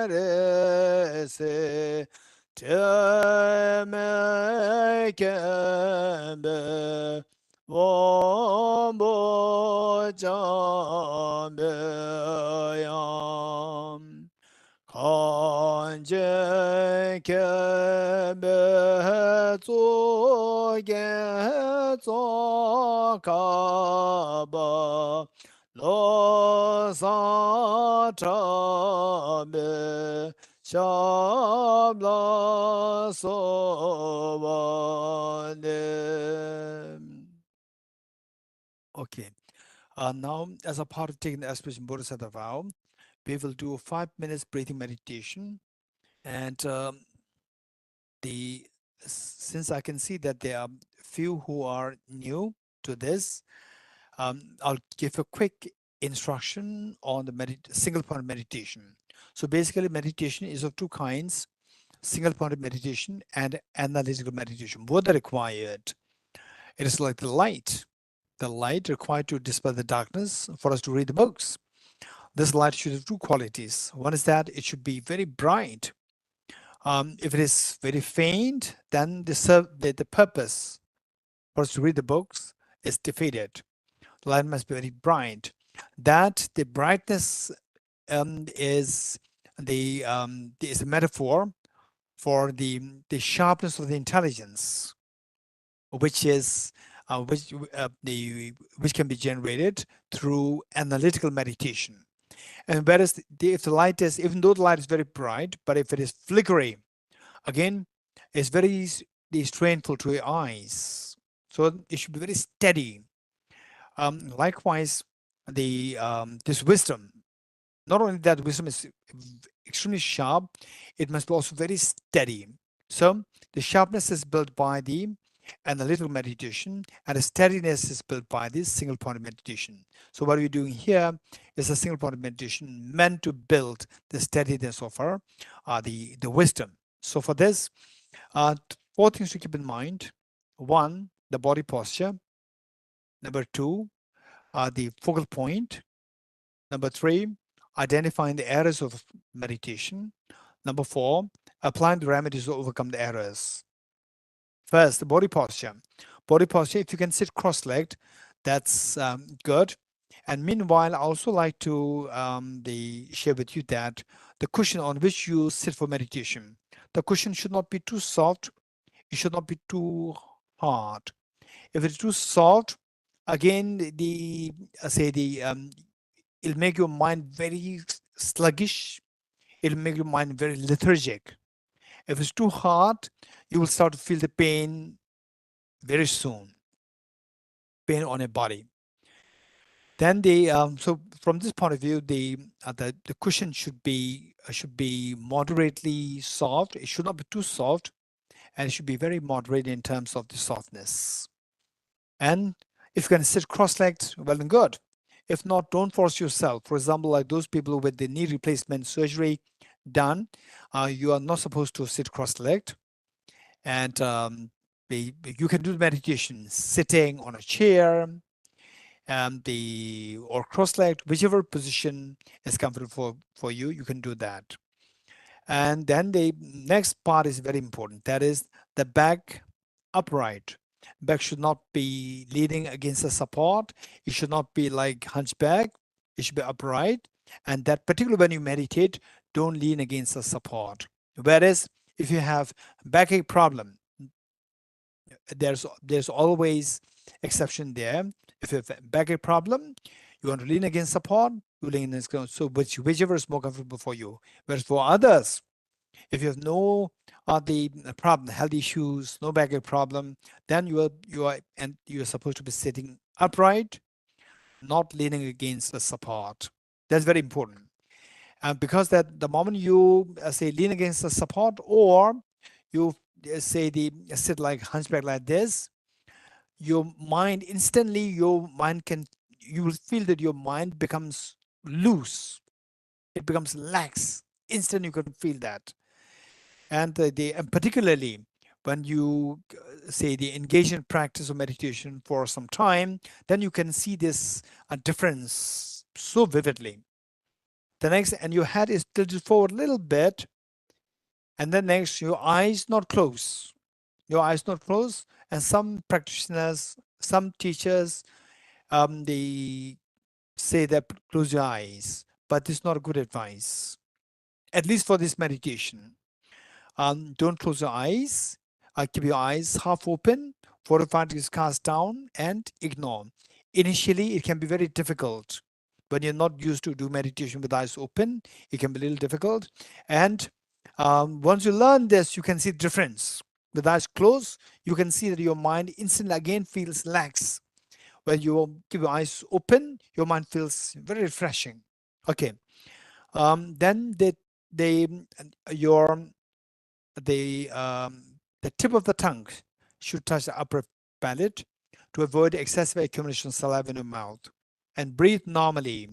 re se te me kembe wombo jambe yam. Kanje kebe tso ge tso kaba lo sa ta be shab la so wa ne. Okay. Now, as a part of taking the aspiration Bodhisattva vow, we will do a 5 minutes breathing meditation. And the since I can see that there are few who are new to this, I'll give a quick instruction on the single point meditation. So basically, meditation is of two kinds: single point meditation and analytical meditation. Both are required. It is like the light required to dispel the darkness for us to read the books. This light should have two qualities. One is that it should be very bright. If it is very faint, then the purpose for us to read the books is defeated. The light must be very bright. That the brightness is is a metaphor for the sharpness of the intelligence, which is which can be generated through analytical meditation. And whereas if the light is, even though the light is very bright, but if it is flickering, again, it's very strainful to your eyes. So it should be very steady. Likewise, this wisdom, not only that wisdom is extremely sharp, it must be also very steady. So the sharpness is built by the analytical meditation, and the steadiness is built by this single point meditation. So what we're doing here is a single point meditation meant to build the steadiness of our the wisdom. So for this, four things to keep in mind. One, the body posture. Number two, the focal point. Number three, identifying the errors of meditation. Number four, applying the remedies to overcome the errors. First, the body posture. Body posture, if you can sit cross-legged, that's good. And meanwhile, I also like to share with you that the cushion on which you sit for meditation, the cushion should not be too soft. It should not be too hard. If it's too soft, Again, the say the it'll make your mind very sluggish. It'll make your mind very lethargic. If it's too hard, you will start to feel the pain very soon, pain on your body. Then the so from this point of view, the cushion should be moderately soft. It should not be too soft, and it should be very moderate in terms of the softness. And if you can sit cross-legged, well and good. If not, don't force yourself. For example, like those people with the knee replacement surgery done, you are not supposed to sit cross-legged. And you can do the meditation sitting on a chair, or cross-legged, whichever position is comfortable for you, you can do that. And then the next part is very important. That is the back upright. Back should not be leaning against the support. It should not be like hunchback. It should be upright. And that particularly when you meditate, don't lean against the support. Whereas if you have backache problem, there's always exception there. If you have a backache problem, you want to lean against support, you lean against so whichever is more comfortable for you. Whereas for others, if you have no the problem, health issues, no backache problem, then you're supposed to be sitting upright, not leaning against the support. That's very important. And because that the moment you say lean against the support, or you say the sit like hunchback like this, your mind instantly, you will feel that your mind becomes loose. It becomes lax. Instant you can feel that. And particularly when you say the engage in practice of meditation for some time, then you can see this difference so vividly. The next, and your head is tilted forward a little bit, and then next, your eyes not close. Your eyes not close, and some practitioners, some teachers, they say that close your eyes, but it's not a good advice, at least for this meditation. Don't close your eyes. Keep your eyes half open. 45 degrees cast down and ignore. Initially, it can be very difficult when you're not used to do meditation with eyes open. It can be a little difficult. And once you learn this, you can see the difference. With eyes closed, you can see that your mind instantly again feels lax. When you keep your eyes open, your mind feels very refreshing. Okay. Then they your the tip of the tongue should touch the upper palate to avoid excessive accumulation of saliva in your mouth. And breathe normally.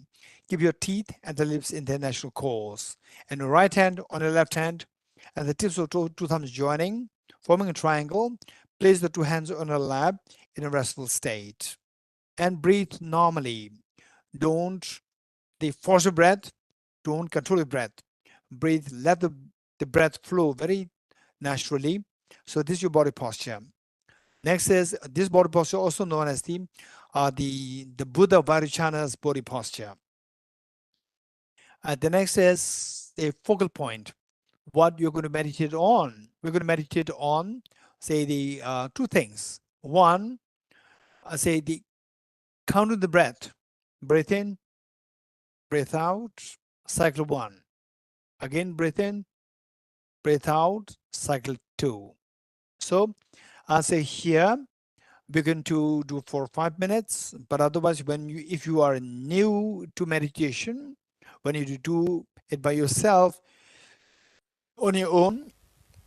Keep your teeth and the lips in their natural course. And your right hand on your left hand, and the tips of two thumbs joining, forming a triangle. Place the two hands on your lap in a restful state. And breathe normally. Don't force your breath. Don't control your breath. Breathe, let the breath flow very naturally. So this is your body posture. Next is this body posture, also known as the Buddha Vairochana's body posture. The next is a focal point. What you're going to meditate on? We're going to meditate on, say, the two things. One, say the count of the breath. Breathe in, breathe out. Cycle 1. Again, breathe in, breathe out. Cycle 2. So I'll say here we're going to do for 5 minutes, but otherwise if you are new to meditation, when you do it by yourself on your own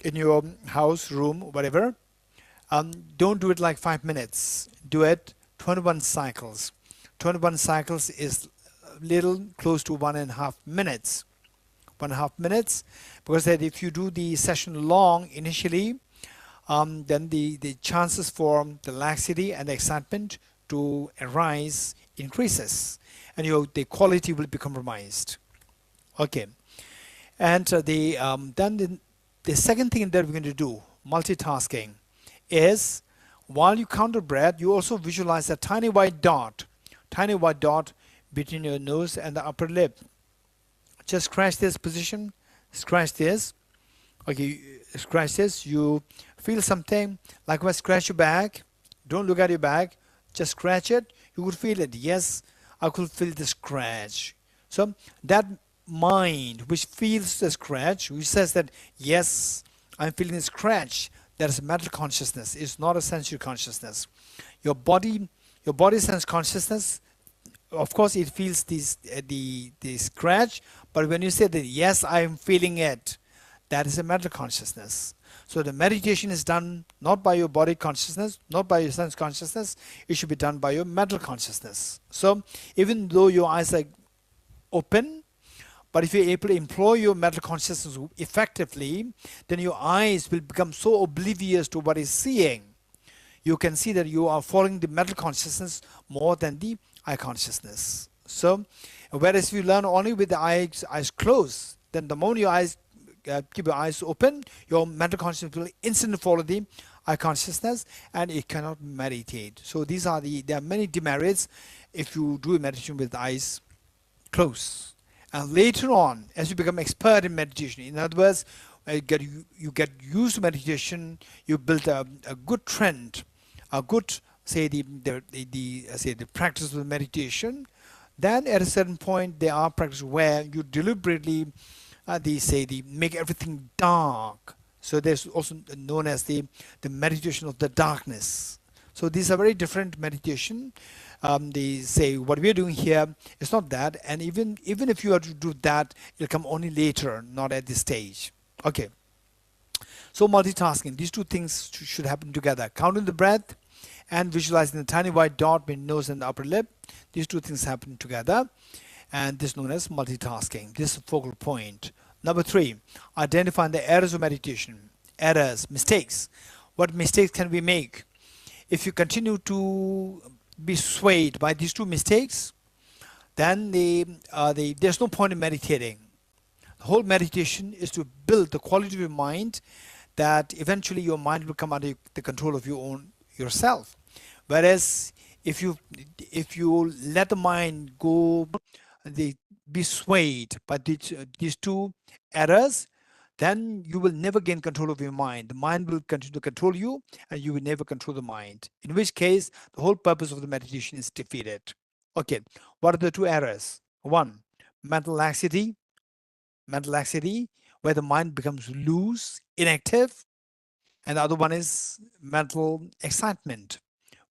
in your house, room, whatever, don't do it like 5 minutes. Do it 21 cycles. 21 cycles is a little close to 1.5 minutes. 1.5 minutes, because that if you do the session long initially, then the chances for the laxity and the excitement to arise increases, and the quality will be compromised. Okay, and then the second thing that we're going to do, multitasking, is while you count the breath, you also visualize a tiny white dot between your nose and the upper lip. Just scratch this position, scratch this. Okay, scratch this. You feel something. Likewise, scratch your back. Don't look at your back. just scratch it, you could feel it. Yes, I could feel the scratch. So that mind which feels the scratch, which says that yes, I'm feeling the scratch, that is mental consciousness. It's not a sensory consciousness. Your body, your body sense consciousness, of course it feels the scratch, but when you say that yes, I am feeling it, that is a mental consciousness. So the meditation is done not by your body consciousness, not by your sense consciousness, it should be done by your mental consciousness. So even though your eyes are open, but if you're able to employ your mental consciousness effectively, then your eyes will become so oblivious to what is seeing. You can see that you are following the mental consciousness more than the eye consciousness. So, whereas if you learn only with the eyes closed, then the moment your eyes keep your eyes open, your mental consciousness will instantly follow the eye consciousness, and it cannot meditate. So these are there are many demerits if you do meditation with eyes close. And later on, as you become expert in meditation, in other words, you get used to meditation, you build a good trend, a good, say, say the practice of meditation. Then at a certain point, there are practices where you deliberately, they make everything dark. So there's also known as the meditation of the darkness. So these are very different meditation. They say what we're doing here is not that, and even if you are to do that, it'll come only later, not at this stage. Okay. So multitasking, these two things should happen together. Counting the breath and visualizing the tiny white dot between nose and the upper lip. These two things happen together, and this is known as multitasking. This is a focal point. Number three, identifying the errors of meditation. Errors, mistakes. What mistakes can we make? If you continue to be swayed by these two mistakes, then there's no point in meditating. The whole meditation is to build the quality of your mind that eventually your mind will come under the control of yourself. Whereas if you let the mind go, they be swayed by these two errors, then you will never gain control of your mind. The mind will continue to control you, and you will never control the mind. In which case, the whole purpose of the meditation is defeated. Okay, what are the two errors? One, mental laxity, mental laxity, where the mind becomes loose, inactive, and the other one is mental excitement,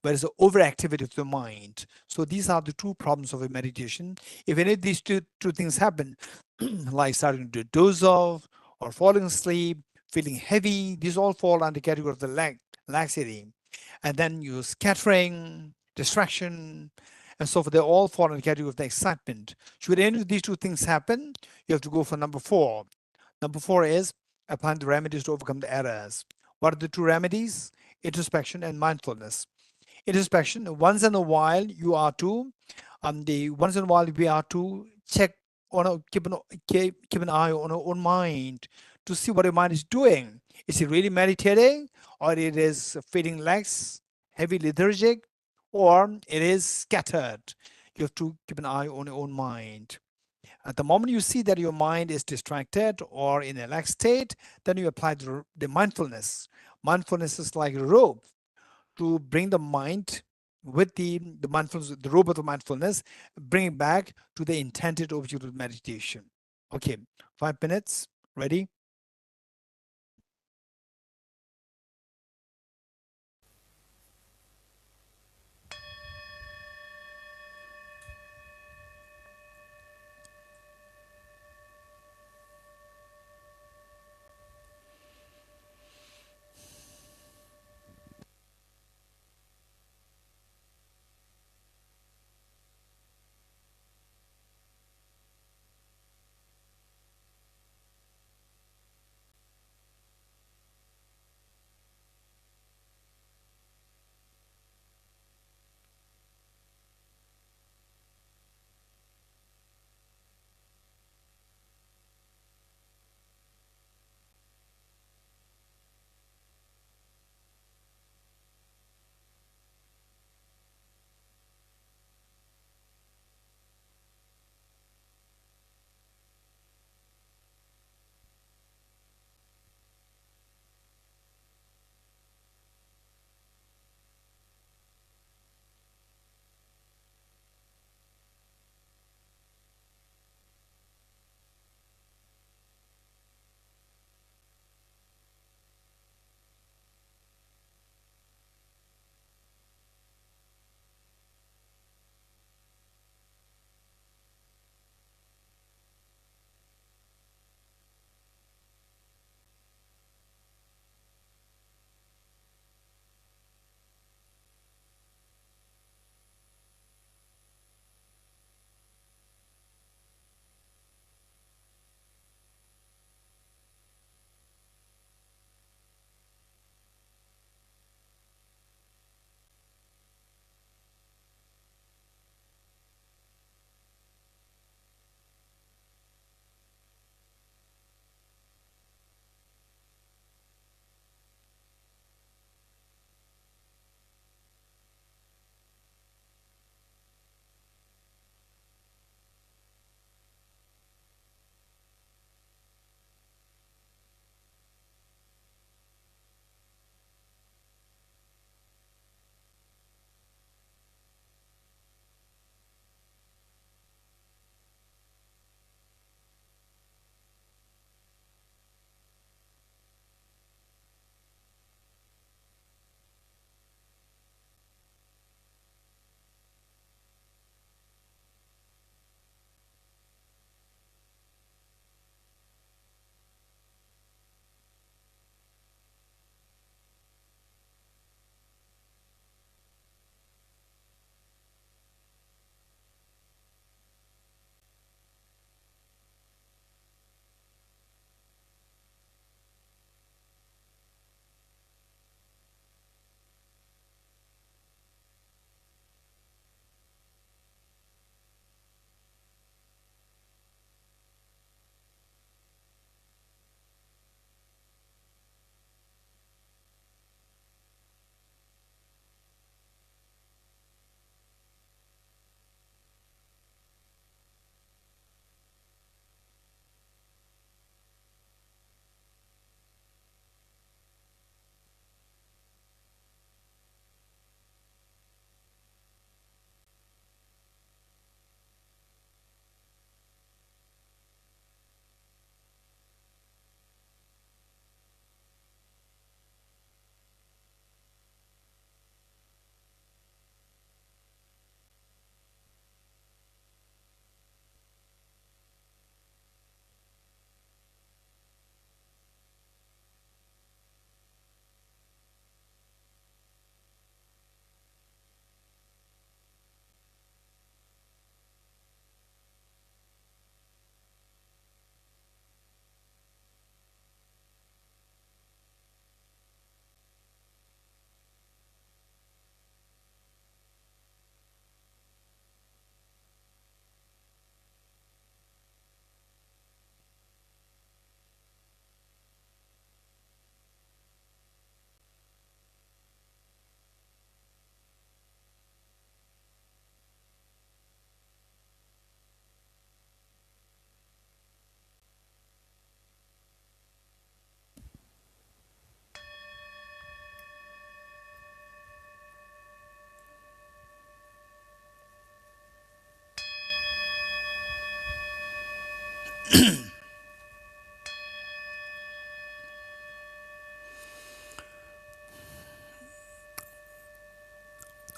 where it's the overactivity of the mind. So these are the two problems of a meditation. If any of these two things happen, like starting to doze off or falling asleep, feeling heavy, these all fall under the category of the laxity. And then you scattering, distraction, and so forth, they all fall under the category of the excitement. Should any of these two things happen, you have to go for number four. Number four is applying the remedies to overcome the errors. What are the two remedies? Introspection and mindfulness. Introspection, once in a while you are to the once in a while we are to check on keep an eye on our own mind to see what your mind is doing. Is it really meditating, or it is feeling lax, heavy lethargic, or it is scattered? You have to keep an eye on your own mind. At the moment you see that your mind is distracted or in a lax state, then you apply the mindfulness. Mindfulness is like a rope to bring the mind with the mindfulness, the rope of the mindfulness, bring it back to the intended object of meditation. Okay, 5 minutes. Ready?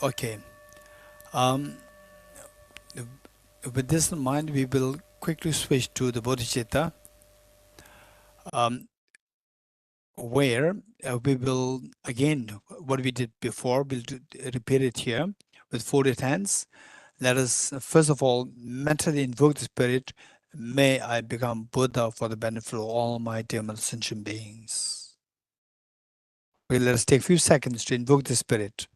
Okay. Um, with this in mind, we will quickly switch to the bodhicitta, um, where we will, again, what we did before, repeat it here with folded hands. Let us, first of all, mentally invoke the spirit. May I become Buddha for the benefit of all my dear sentient beings. Okay, let us take a few seconds to invoke the spirit.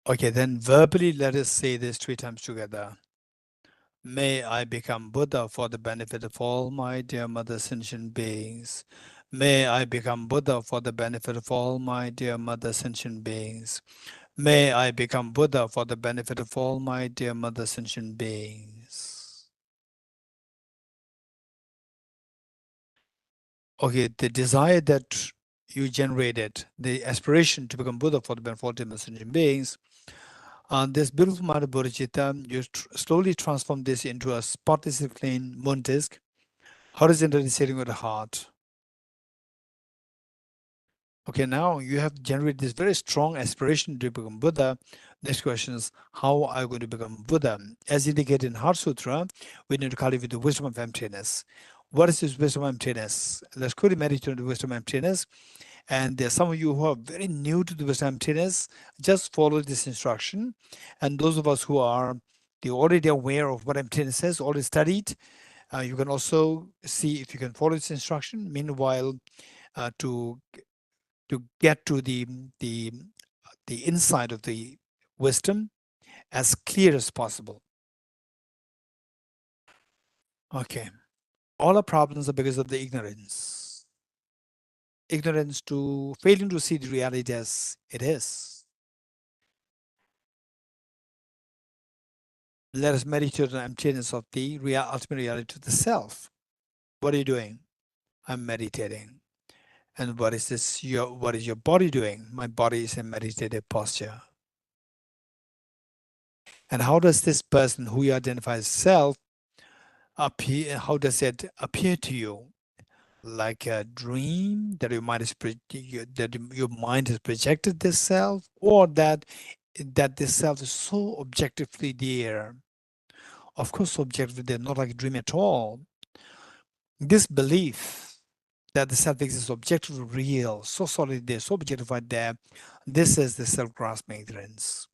Okay, then verbally, let us say this 3 times together. May I become Buddha for the benefit of all my dear mother sentient beings. May I become Buddha for the benefit of all my dear mother sentient beings. May I become Buddha for the benefit of all my dear mother sentient beings. Okay, the desire that you generated, the aspiration to become Buddha for the benefit of all dear sentient beings, this beautiful mind of bodhicitta, you slowly transform this into a spotlessly clean moon disk, horizontally sitting with the heart. Okay, now you have generated this very strong aspiration to become Buddha. Next question is, how are you going to become Buddha? As indicated in Heart Sutra, we need to cultivate the wisdom of emptiness. What is this wisdom of emptiness? Let's quickly meditate on the wisdom of emptiness. And there are some of you who are very new to the wisdom of emptiness. Just follow this instruction. And those of us who are already aware of what emptiness is, already studied, you can also see if you can follow this instruction. Meanwhile, to get to the inside of the wisdom as clear as possible. Okay. All our problems are because of the ignorance. Ignorance to failing to see the reality as it is. Let us meditate on emptiness of the ultimate reality of the self. What are you doing? I'm meditating. And what is this? What is your body doing? My body is in meditative posture. And how does this person who you identify as self appear? How does it appear to you? Like a dream that your mind is that your mind has projected this self, or that this self is so objectively there. Of course, so objectively there, not like a dream at all. This belief that the self exists objectively real, so solid there, so objectified there, this is the self-grasping ignorance.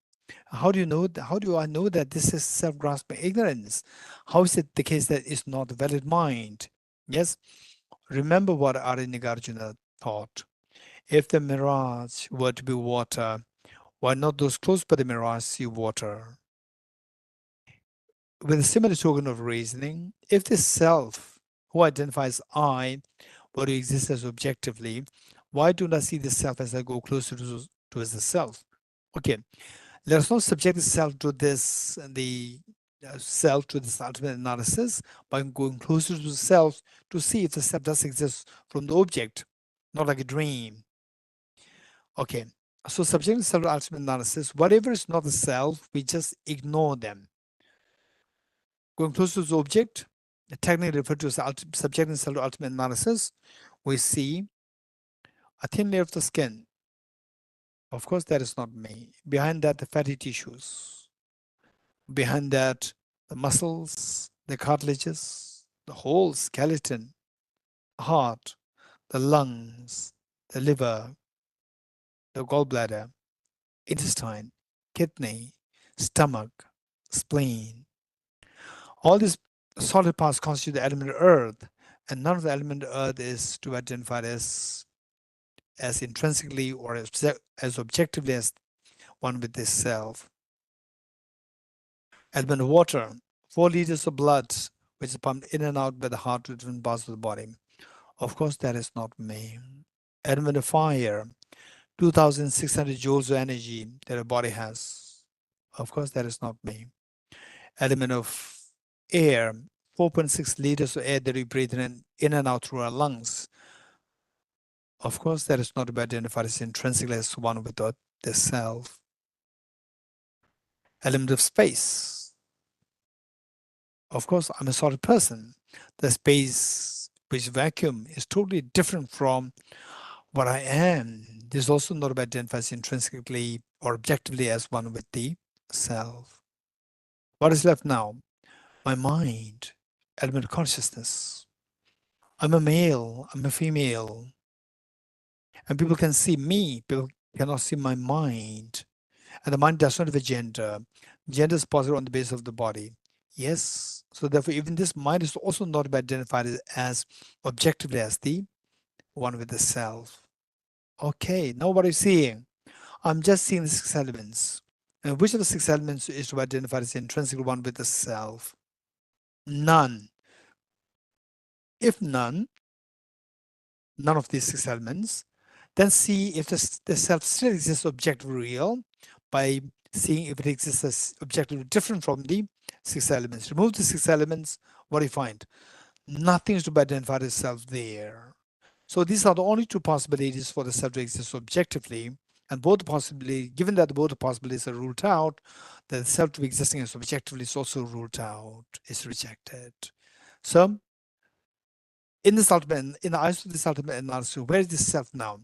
How do you know? How do I know that this is self-grasping ignorance? How is it the case that it's not a valid mind? Yes, remember what Nagarjuna thought. If the mirage were to be water, why not those close by the mirage see water? With a similar token of reasoning, if the self who identifies I were to exist as objectively, why don't I see the self as I go closer to as the self? Okay, let us not subject the self to this, the self to this ultimate analysis by going closer to the self to see if the self does exist from the object, not like a dream. Okay, so subject to self ultimate analysis, whatever is not the self, we just ignore them. Going closer to the object, technically referred to as subject and self ultimate analysis, we see a thin layer of the skin. Of course, that is not me. Behind that, the fatty tissues. Behind that, the muscles, the cartilages, the whole skeleton, heart, the lungs, the liver, the gallbladder, intestine, kidney, stomach, spleen. All these solid parts constitute the element of earth, and none of the element of earth is to be identified as as intrinsically or as objectively as one with this self. Element of water, 4 liters of blood, which is pumped in and out by the heart to different parts of the body. Of course, that is not me. Element of fire, 2,600 joules of energy that a body has. Of course, that is not me. Element of air, 4.6 liters of air that we breathe in and out through our lungs. Of course, that is not to be identified as intrinsically as one without the self. Element of space. Of course, I'm a solid person. The space, which vacuum, is totally different from what I am. This is also not about identified intrinsically or objectively as one with the self. What is left now? My mind, element of consciousness. I'm a male, I'm a female. And people can see me, people cannot see my mind. And the mind does not have a gender. Gender is posited on the basis of the body. Yes. So therefore, even this mind is also not identified as objectively as the one with the self. Okay, now what are you seeing? I'm just seeing the 6 elements. And which of the 6 elements is to be identified as the intrinsic one with the self? None. If none of these 6 elements, then see if the self still exists objectively real by seeing if it exists as objectively different from the 6 elements. Remove the 6 elements, what do you find? Nothing is to be identified as self there. So these are the only 2 possibilities for the self to exist objectively. And both possibilities, given that both the possibilities are ruled out, the self to be existing as objectively is also ruled out, is rejected. So in the eyes of this ultimate analysis, where is this self now?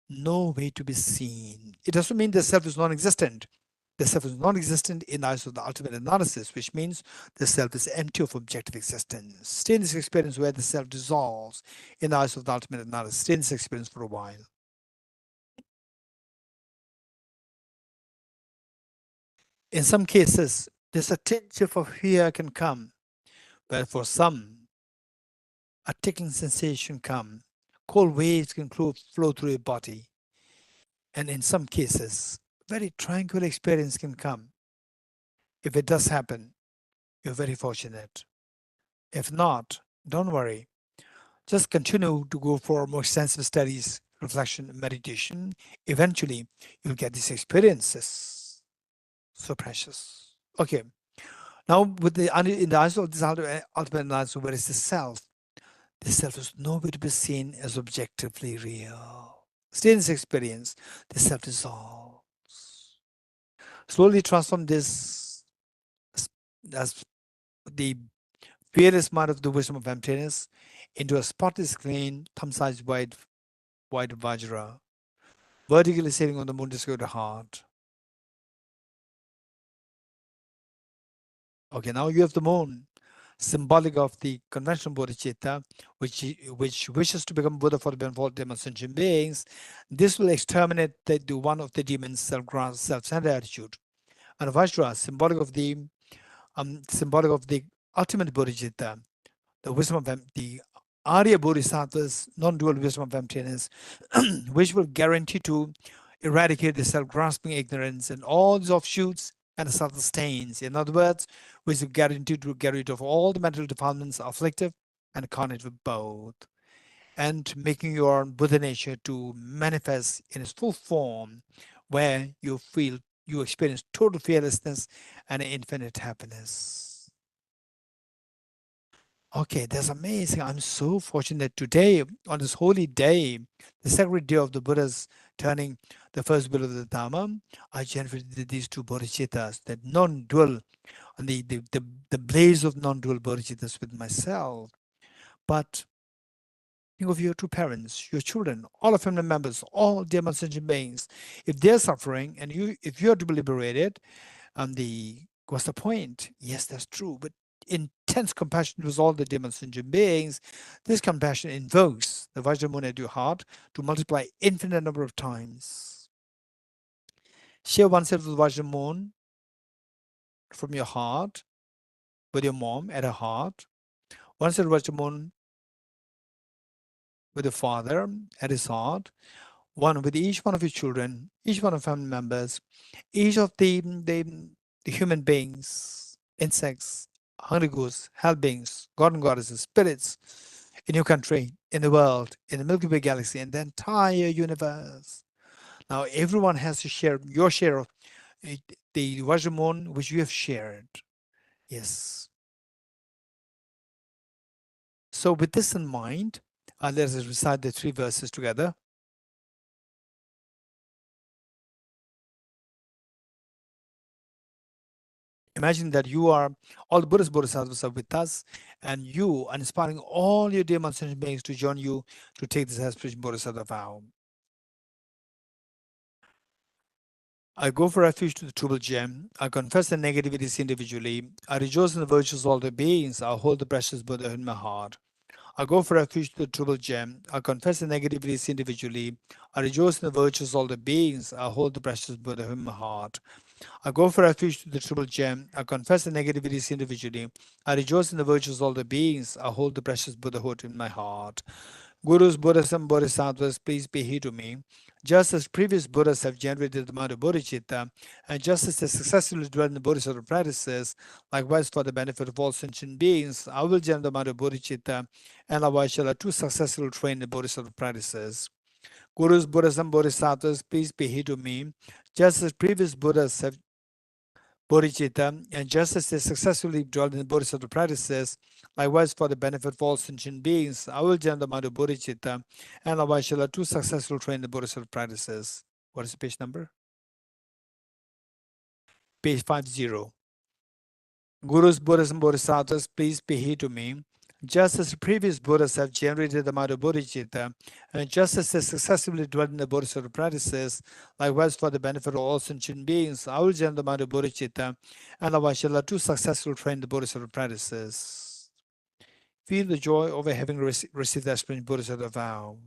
No way to be seen. It doesn't mean the self is non-existent. The self is non-existent in the eyes of the ultimate analysis, which means the self is empty of objective existence. Stay in this experience where the self dissolves in the eyes of the ultimate analysis. Stay in this experience for a while. In some cases, there's a tinge of fear can come, but for some, a ticking sensation come. Cold waves can flow through your body. And in some cases, very tranquil experience can come. If it does happen, you're very fortunate. If not, don't worry. Just continue to go for more extensive studies, reflection, and meditation. Eventually, you'll get these experiences. So precious. Okay. Now, in the eyes of this ultimate analysis, where is the self? The self is nowhere to be seen as objectively real. Stay in this experience. The self dissolves. Slowly transform this as the fearless mind of the wisdom of emptiness into a spotless, clean, thumb-sized white Vajra, vertically sitting on the moon discovered heart. Okay, now you have the moon, symbolic of the conventional bodhicitta, which wishes to become Buddha for the benefit of demon sentient beings. This will exterminate the one of the demons' self-centered attitude. And Vajra, symbolic of the ultimate bodhicitta, the wisdom of the Arya Bodhisattva's non-dual wisdom of emptiness, which will guarantee to eradicate the self-grasping ignorance and all these offshoots and the subtle stains. In other words, which will guarantee to get rid of all the mental defilements, afflictive and cognitive both, and making your Buddha nature to manifest in its full form, where you experience total fearlessness and infinite happiness. Okay, that's amazing. I'm so fortunate today, on this holy day, the sacred day of the Buddha's turning the first wheel of the Dharma. I generated these 2 bodhicittas, that non-dual, and the blaze of non-dual bodhicittas with myself. But think of your 2 parents, your children, all of family members, all dear sentient beings. If they're suffering and if you're to be liberated, what's the point? Yes, that's true. But intense compassion towards all the demon sentient beings, this compassion invokes the Vajramuni at your heart to multiply infinite number of times. Share oneself with Vajramuni from your heart, with your mom at her heart. Oneself Vajramuni with the father at his heart. one with each one of your children, each one of family members, each of the human beings, insects, hungry ghosts, hell beings, god and goddesses, spirits in your country, in the world, in the Milky Way galaxy, and the entire universe. Now everyone has to share your share of it, the Vajramon which you have shared. Yes. So with this in mind, let us recite the three verses together. Imagine that you are, all the Buddhist Bodhisattvas are with us, and you are inspiring all your dear sentient beings to join you to take this aspiration Bodhisattva vow. I go for refuge to the Triple Gem. I confess the negativities individually. I rejoice in the virtues of all the beings. I hold the precious Buddha in my heart. I go for refuge to the Triple Gem. I confess the negativities individually. I rejoice in the virtues of all the beings. I hold the precious Buddha in my heart. I go for refuge to the Triple Gem. I confess the negativities individually. I rejoice in the virtues of all the beings. I hold the precious Buddhahood in my heart. Gurus, Buddhas, and Bodhisattvas, please be here to me. Just as previous Buddhas have generated the mind of bodhicitta, and just as they successfully dwell in the Bodhisattva practices, likewise for the benefit of all sentient beings, I will generate the mind of bodhicitta, and likewise shall I too successfully train the Bodhisattva practices. Gurus, Buddhas, and Bodhisattvas, please be here to me. Just as previous Buddhas have bodhicitta, and just as they successfully dwelled in the bodhisattva practices, likewise for the benefit of all sentient beings, I will generate the mind of bodhicitta, and likewise shall I too successfully train the bodhisattva practices. What is the page number? Page 50. Gurus, Buddhas, and Bodhisattvas, please be here to me. Just as the previous Buddhas have generated the mind of bodhicitta, and just as they successfully dwelt in the bodhisattva practices, likewise for the benefit of all sentient beings, I will generate the mind of bodhicitta, and likewise shall I too successfully train the bodhisattva practices. Feel the joy over having received the aspiring bodhisattva vow.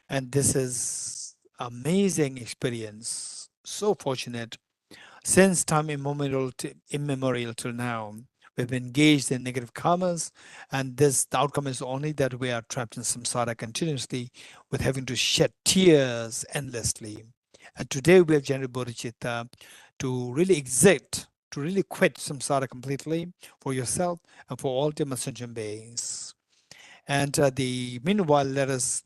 And this is amazing experience. So fortunate. Since time immemorial till now, we've been engaged in negative karmas, and the outcome is only that we are trapped in samsara continuously with having to shed tears endlessly. And today we have generated bodhicitta to really exit, to really quit samsara completely for yourself and for all Dhamma sentient beings. And the meanwhile, let us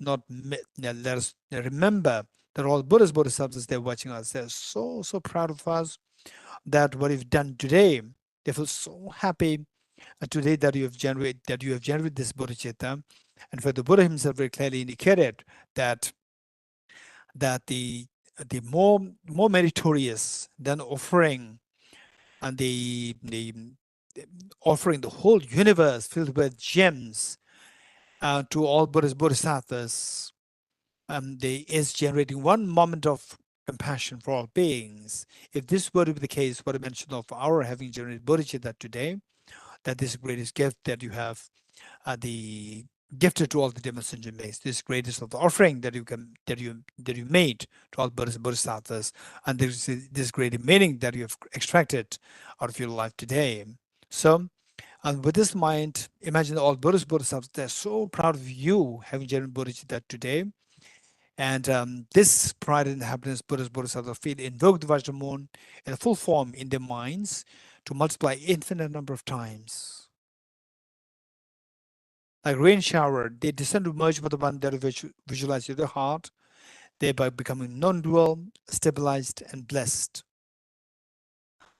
remember that all Buddhas, Bodhisattvas, they're watching us. They're so proud of us that what you've done today, they feel so happy today that you have generated this bodhicitta. And for the Buddha himself very clearly indicated that the more meritorious than offering and the offering the whole universe filled with gems to all Buddhas Bodhisattvas, they is generating one moment of compassion for all beings. If this were to be the case, what I mentioned of our having generated bodhicitta today, that this greatest gift that you have, the gifted to all the Dhamma beings, this greatest of the offering that you made to all Buddhas and Bodhisattvas, and this great meaning that you have extracted out of your life today. So, and with this mind, imagine all Buddhas Bodhisattvas, they're so proud of you having generated bodhicitta today. And this pride and happiness Buddhas Bodhisattvas feel invoke the Vajramon in a full form in their minds to multiply infinite number of times. Like rain shower, they descend to merge with the one that visualize in their heart, thereby becoming non-dual, stabilized, and blessed.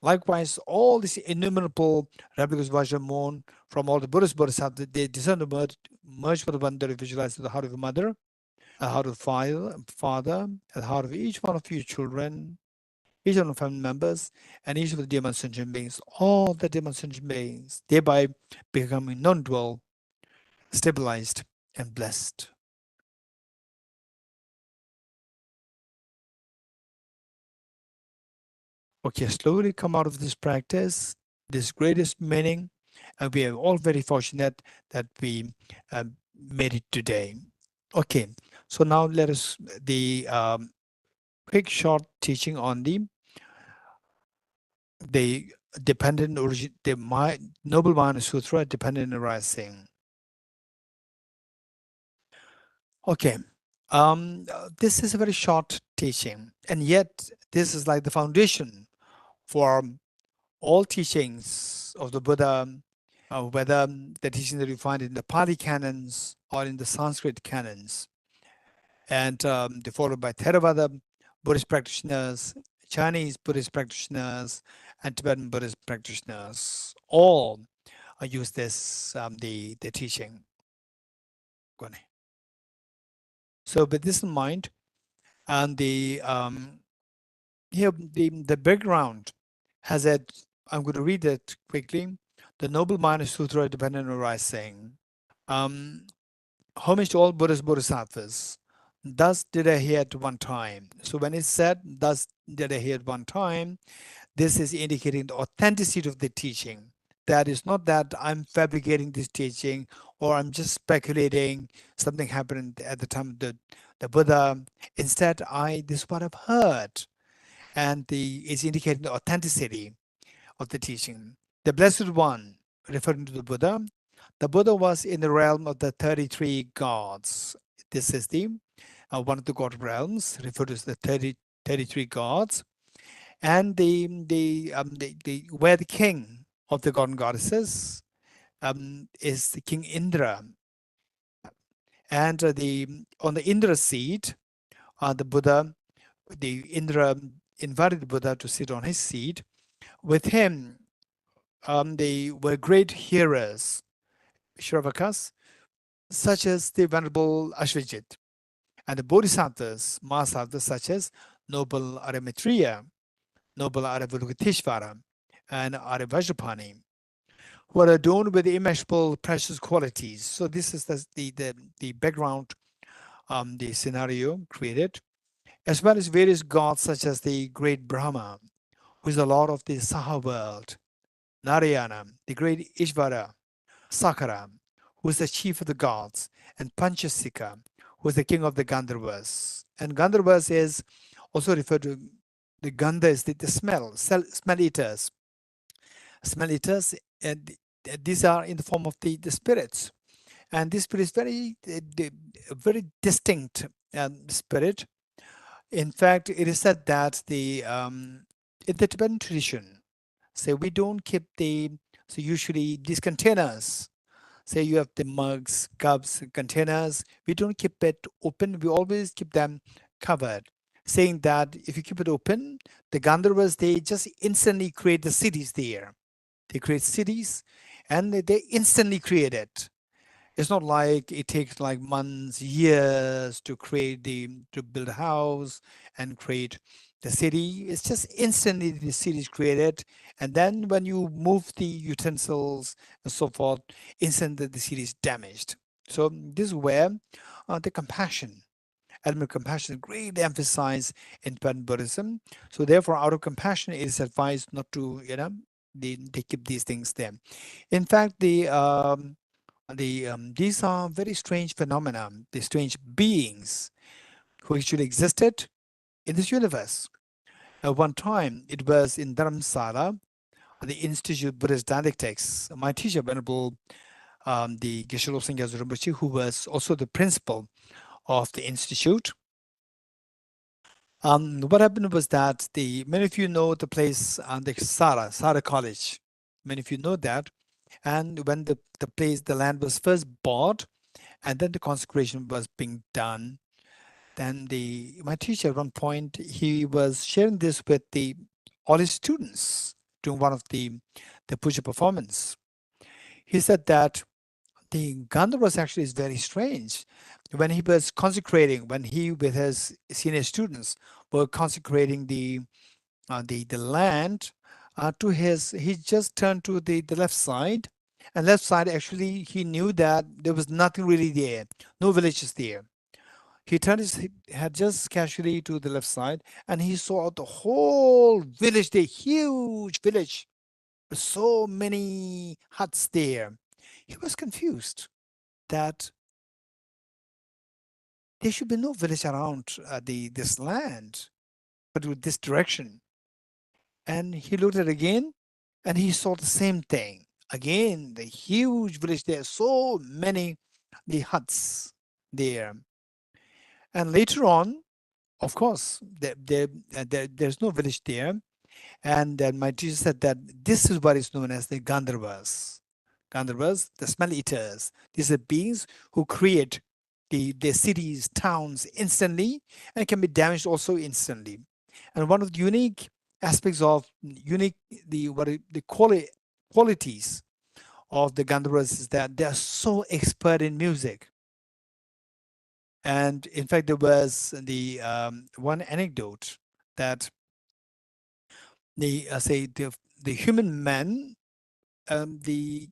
Likewise, all these innumerable replicas of Vajramon from all the Buddhist Bodhisattvas, they descend to merge with the one that visualize in the heart of the mother, the heart of the father, the heart of each one of your children, each one of family members, and each of the demon sentient beings, all the demon sentient beings, thereby becoming non-dual, stabilized, and blessed. Okay, slowly come out of this practice, this greatest meaning, and we are all very fortunate that we made it today. Okay, so now let us the quick short teaching on the dependent origin, Noble Mahayana Sutra, dependent arising. Okay. This is a very short teaching, and yet this is like the foundation for all teachings of the Buddha, whether the teachings that you find in the Pali canons or in the Sanskrit canons, and they're followed by Theravada Buddhist practitioners, Chinese Buddhist practitioners, and Tibetan Buddhist practitioners. All use this the teaching. So, with this in mind, and the background has it. I'm going to read it quickly. The Noble Mahayana Sutra, dependent arising. Um, Homage to all Buddhist Bodhisattvas. Thus did I hear at one time. So when it said, thus did I hear at one time, this is indicating the authenticity of the teaching. That is not that I'm fabricating this teaching or I'm just speculating something happened at the time of the Buddha. Instead, this is what I've heard. And it's indicating the authenticity of the teaching. The Blessed One, referring to the Buddha was in the realm of the 33 gods. This is the one of the god realms, referred to as the 33 gods, and where the king of the god and goddesses is the King Indra, and the on the Indra seat, the Buddha, the Indra invited the Buddha to sit on his seat. With him, they were great hearers, Shravakas, such as the Venerable Ashvajit, and the Bodhisattvas, Mahasattvas, such as Noble Arya Noble Avalokiteshvara, and Arya Vajrapani, who are adorned with immeasurable precious qualities. So this is the background, the scenario created, as well as various gods such as the great Brahma, who is the lord of the Saha world, Narayana, the great Ishvara, Sakara, who is the chief of the gods, and Panchasika, who is the king of the Gandharvas. And Gandharvas is also referred to, the Gandha is the smell eaters. Smell eaters, and these are in the form of the spirits. And this spirit is very distinct spirit. In fact, it is said that in the Tibetan tradition, say we don't keep so usually these containers, say you have the mugs, cups, containers, we don't keep it open, we always keep them covered, saying that if you keep it open, the Gandharvas, they just instantly create the cities there. They create cities and they instantly create it. It's not like it takes like months, years to to build a house and create the city. It's just instantly the city is created. And then when you move the utensils and so forth, instantly the city is damaged. So this is where the compassion, element of compassion is greatly emphasized in Tibetan Buddhism. So therefore, out of compassion, it is advised not to, they keep these things there. In fact, these are very strange phenomena, the strange beings who actually existed in this universe. At one time, it was in Dharamsala, the Institute of Buddhist Dialectics. My teacher, Venerable the Geshe Rinpoche, who was also the principal of the institute. What happened was that many of you know the place, the Sara College. Many of you know that. And when the land was first bought, and then the consecration was being done, then my teacher at one point, he was sharing this with all his students during one of the puja performance. He said that the Gandharvas actually is very strange. When he was consecrating, when he with his senior students were consecrating the land to he just turned to the left side, and left side actually he knew that there was nothing really there, no villages there. He turned his head just casually to the left side, and he saw the whole village, the huge village, with so many huts there. He was confused that there should be no village around this land, but with this direction. And he looked at it again, and he saw the same thing. Again, the huge village there, so many the huts there. And later on, of course, there's no village there. And then my teacher said that this is what is known as the Gandharvas. Gandharvas, the smell eaters. These are beings who create their cities, towns instantly and can be damaged also instantly. And one of the unique aspects of unique the qualities of the Gandharvas is that they are so expert in music. And in fact, there was the one anecdote that the human man the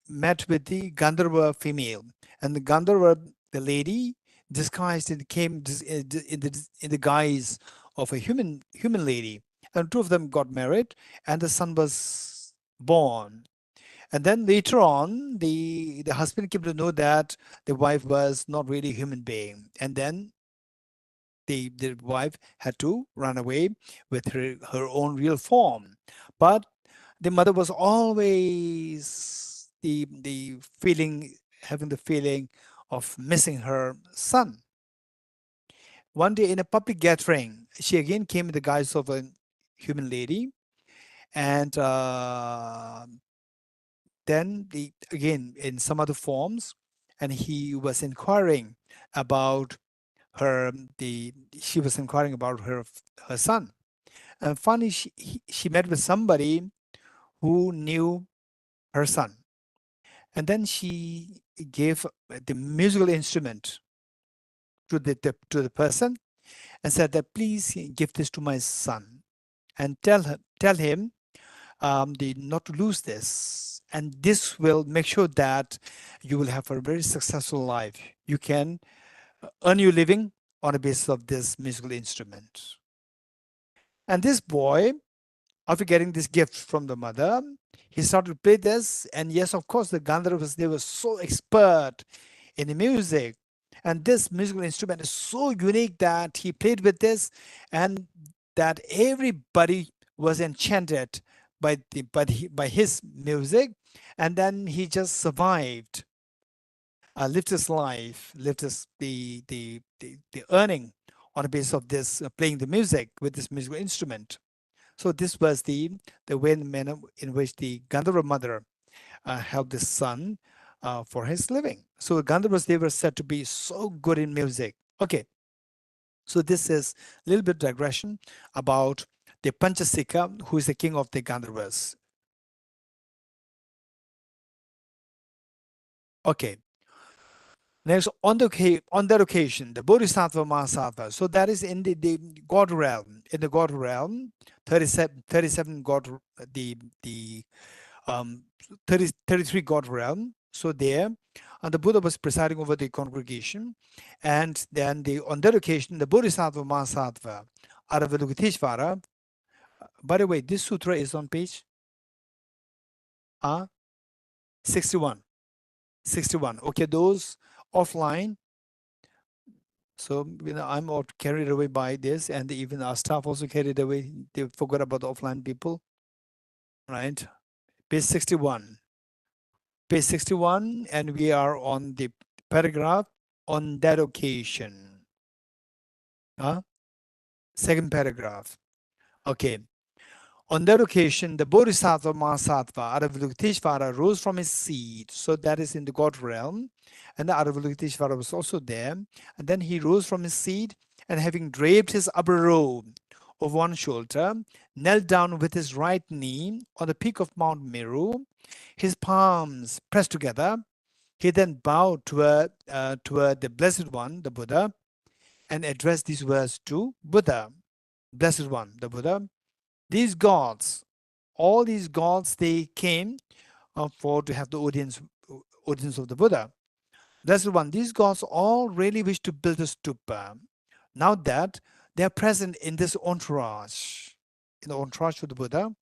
met with the Gandharva female, and the Gandharva, the lady, disguised and came in the guise of a human lady, and two of them got married, and the son was born. And then later on, the husband came to know that the wife was not really a human being, and then the wife had to run away with her own real form. But the mother was always the feeling having the feeling of missing her son. One day in a public gathering, she again came in the guise of a human lady, and then again in some other forms, and he was inquiring about her the she was inquiring about her son. And funny, she met with somebody who knew her son. And then she gave the musical instrument to the person and said that please give this to my son and tell him not to lose this. And this will make sure that you will have a very successful life. You can earn your living on the basis of this musical instrument. And this boy, after getting this gift from the mother, he started to play this. And yes, of course, the Gandharvas, they were so expert in the music. And this musical instrument is so unique that he played with this, and that everybody was enchanted by his music. And then he just survived, lived his life, lived his the earning on the basis of this playing the music with this musical instrument. So this was the way and manner in which the Gandharva mother helped the son for his living. So Gandharvas, they were said to be so good in music. Okay, so this is a little bit digression about the Panchasika, who is the king of the Gandharvas. Okay, next on that occasion, the Bodhisattva Mahasattva. So that is in the God realm. In the God realm, 37 God the um, 33 God realm. So there, and the Buddha was presiding over the congregation. And then on that occasion, the Bodhisattva Mahasattva, Avalokiteshvara. By the way, this sutra is on page 61. 61. Okay, those offline. So I'm all carried away by this, and even our staff also carried away. They forgot about the offline people, right? Page 61. Page 61, and we are on the paragraph on that occasion. Second paragraph. Okay. On that occasion, the Bodhisattva Mahasattva, Avalokiteshvara, rose from his seat. So that is in the God realm. And the Avalokiteshvara was also there. And then he rose from his seat, and having draped his upper robe over one shoulder, knelt down with his right knee on the peak of Mount Meru, his palms pressed together. He then bowed toward the Blessed One, the Buddha, and addressed these words to Buddha. Blessed One, the Buddha. These gods, all these gods, they came for to have the audience of the Buddha. Blessed One, these gods all really wish to build a stupa. Now that they are present in this entourage, in the entourage of the Buddha,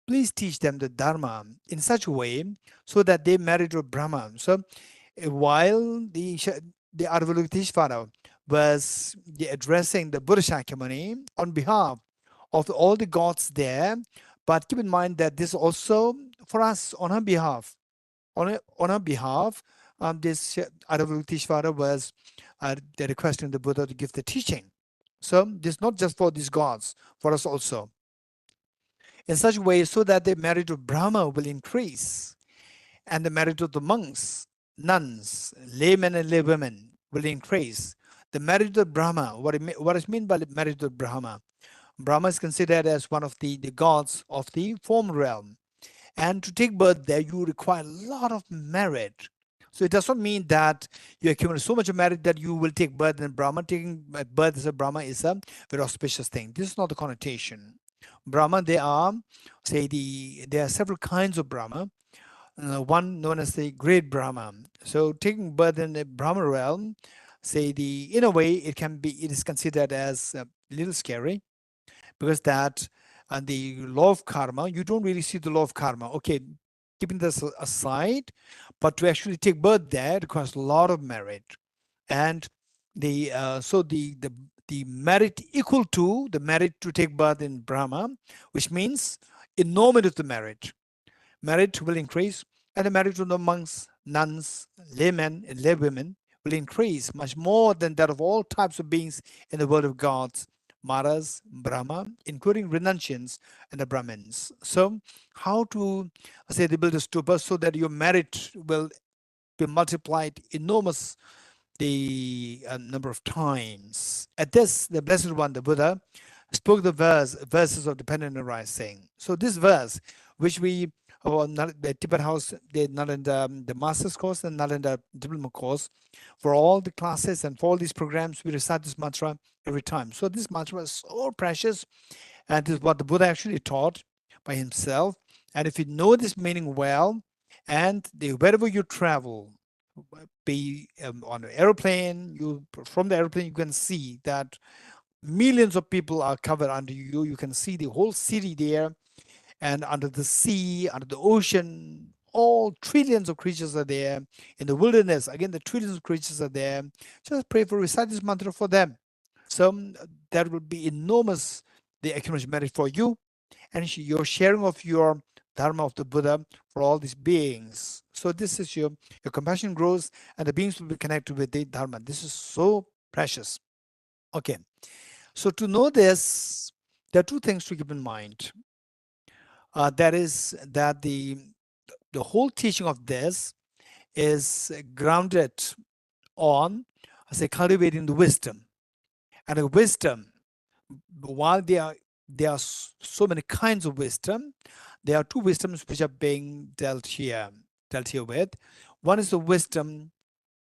please teach them the Dharma in such a way so that they merit to Brahma. So while the Avalokiteshvara was addressing the Buddha Shakyamuni on behalf of all the gods there, but keep in mind that this also for us on her behalf. On her behalf, this Avalokiteshvara was they're requesting the Buddha to give the teaching. So this is not just for these gods, for us also. In such a way, so that the merit of Brahma will increase, and the merit of the monks, nuns, laymen and laywomen will increase. The merit of Brahma, what is meant by the merit of Brahma? Brahma is considered as one of the gods of the form realm. And to take birth there, you require a lot of merit. So it does not mean that you accumulate so much merit that you will take birth in Brahma. Taking birth as a Brahma is a very auspicious thing. This is not the connotation. Brahma, there are several kinds of Brahma. One known as the great Brahma. So taking birth in the Brahma realm, in a way, it is considered as a little scary, because that and the law of karma, you don't really see the law of karma. Okay, keeping this aside, but to actually take birth there requires a lot of merit. And the merit equal to the merit to take birth in Brahma, which means enormous of the merit will increase, and the merit of the monks, nuns, laymen, and laywomen will increase much more than that of all types of beings in the world of gods, Maras, Brahma, including renunciants and the Brahmins. So, how to rebuild a stupa so that your merit will be multiplied enormous the number of times. At this, the Blessed One, the Buddha, spoke the verses of dependent arising. So this verse, which we the Tibet House, not in the master's course and not in the diploma course, for all the classes and for all these programs, we recite this mantra every time. So this mantra is so precious, and this is what the Buddha actually taught by himself. And if you know this meaning well, and wherever you travel, be on an airplane, from the airplane you can see that millions of people are covered under you. You can see the whole city there, and under the sea, under the ocean, all trillions of creatures are there. In the wilderness, again, the trillions of creatures are there. Just pray for, recite this mantra for them. So that will be enormous, the accumulation merit for you, and your sharing of your dharma of the Buddha for all these beings. So this is your compassion grows, and the beings will be connected with the dharma. This is so precious. Okay, so to know this, there are two things to keep in mind. That is that the whole teaching of this is grounded on, cultivating the wisdom. And the wisdom, while there are so many kinds of wisdom, there are two wisdoms which are being dealt here with. One is the wisdom,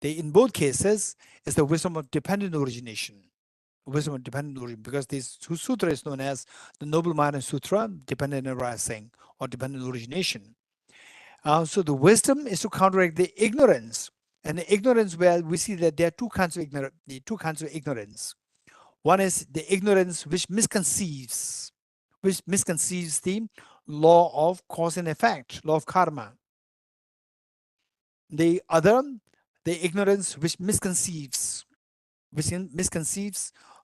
in both cases, is the wisdom of dependent origination. Wisdom of dependent origin, because this sutra is known as the Noble Mahayana Sutra, dependent arising or dependent origination. So the wisdom is to counteract the ignorance, and the ignorance, where we see that there are two kinds of ignorance. One is the ignorance which misconceives the law of cause and effect, law of karma. The other, the ignorance which misconceives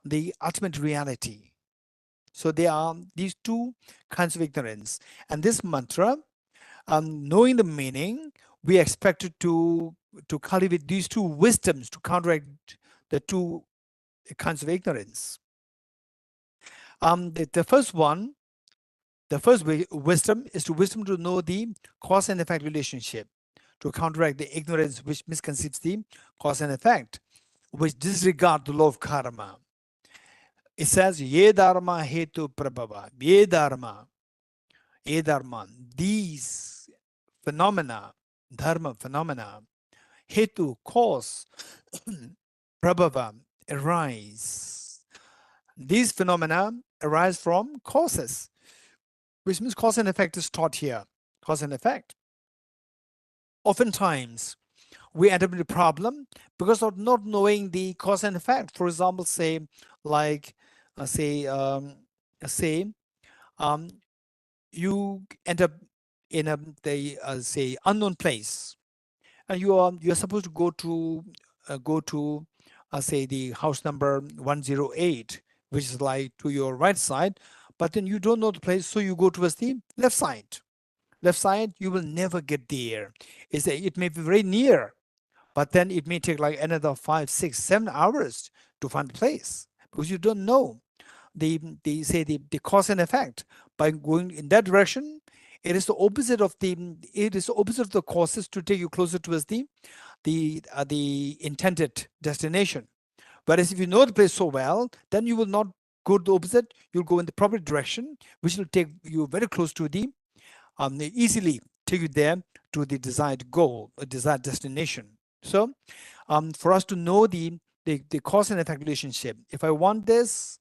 the ultimate reality. So there are these two kinds of ignorance. And this mantra, knowing the meaning, we expected to cultivate these two wisdoms to counteract the two kinds of ignorance. The first one, the first wisdom is wisdom to know the cause and effect relationship, to counteract the ignorance which misconceives the cause and effect, which disregard the law of karma. It says, Ye dharma hetu prabhava, ye dharma, these phenomena, dharma phenomena, hetu, cause, prabhava, arise. These phenomena arise from causes, which means cause and effect is taught here. Cause and effect. Oftentimes, we end up with a problem because of not knowing the cause and effect. For example, like, you end up in a unknown place, and you are supposed to go to the house number 108, which is like to your right side, but then you don't know the place, so you go towards the left side. You will never get there. It may be very near, But then it may take like another 5, 6, 7 hours to find a place because you don't know the cause and effect. By going in that direction, it is the opposite of the causes to take you closer towards the intended destination. Whereas if you know the place so well, then you will not go the opposite. You'll go in the proper direction, which will take you very close to easily take you there to the desired goal, a desired destination. So, for us to know the cause and effect relationship, if I want this,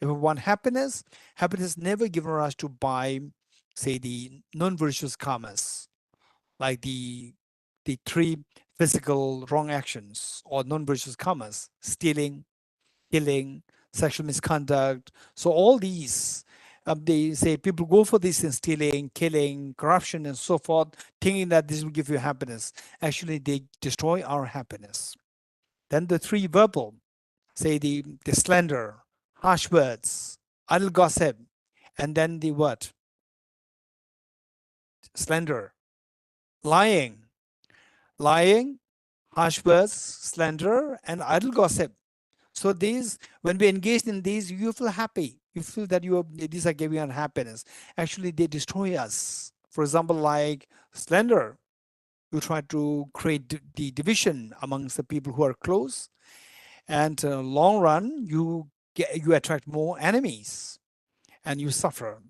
if we want happiness, happiness never given us to by, say, the non-virtuous karmas, like the three physical wrong actions or non-virtuous karmas, stealing, killing, sexual misconduct. So all these, they say people go for this in stealing, killing, corruption, and so forth, thinking that this will give you happiness. Actually, they destroy our happiness. Then the three verbal, say the slander, harsh words, idle gossip, and then the what? Slander, lying, lying, harsh words, slander, and idle gossip. So these, when we engage in these, you feel happy. You feel that these are giving us happiness. Actually, they destroy us. For example, like slander, you try to create the division amongst the people who are close, and long run, you attract more enemies and you suffer.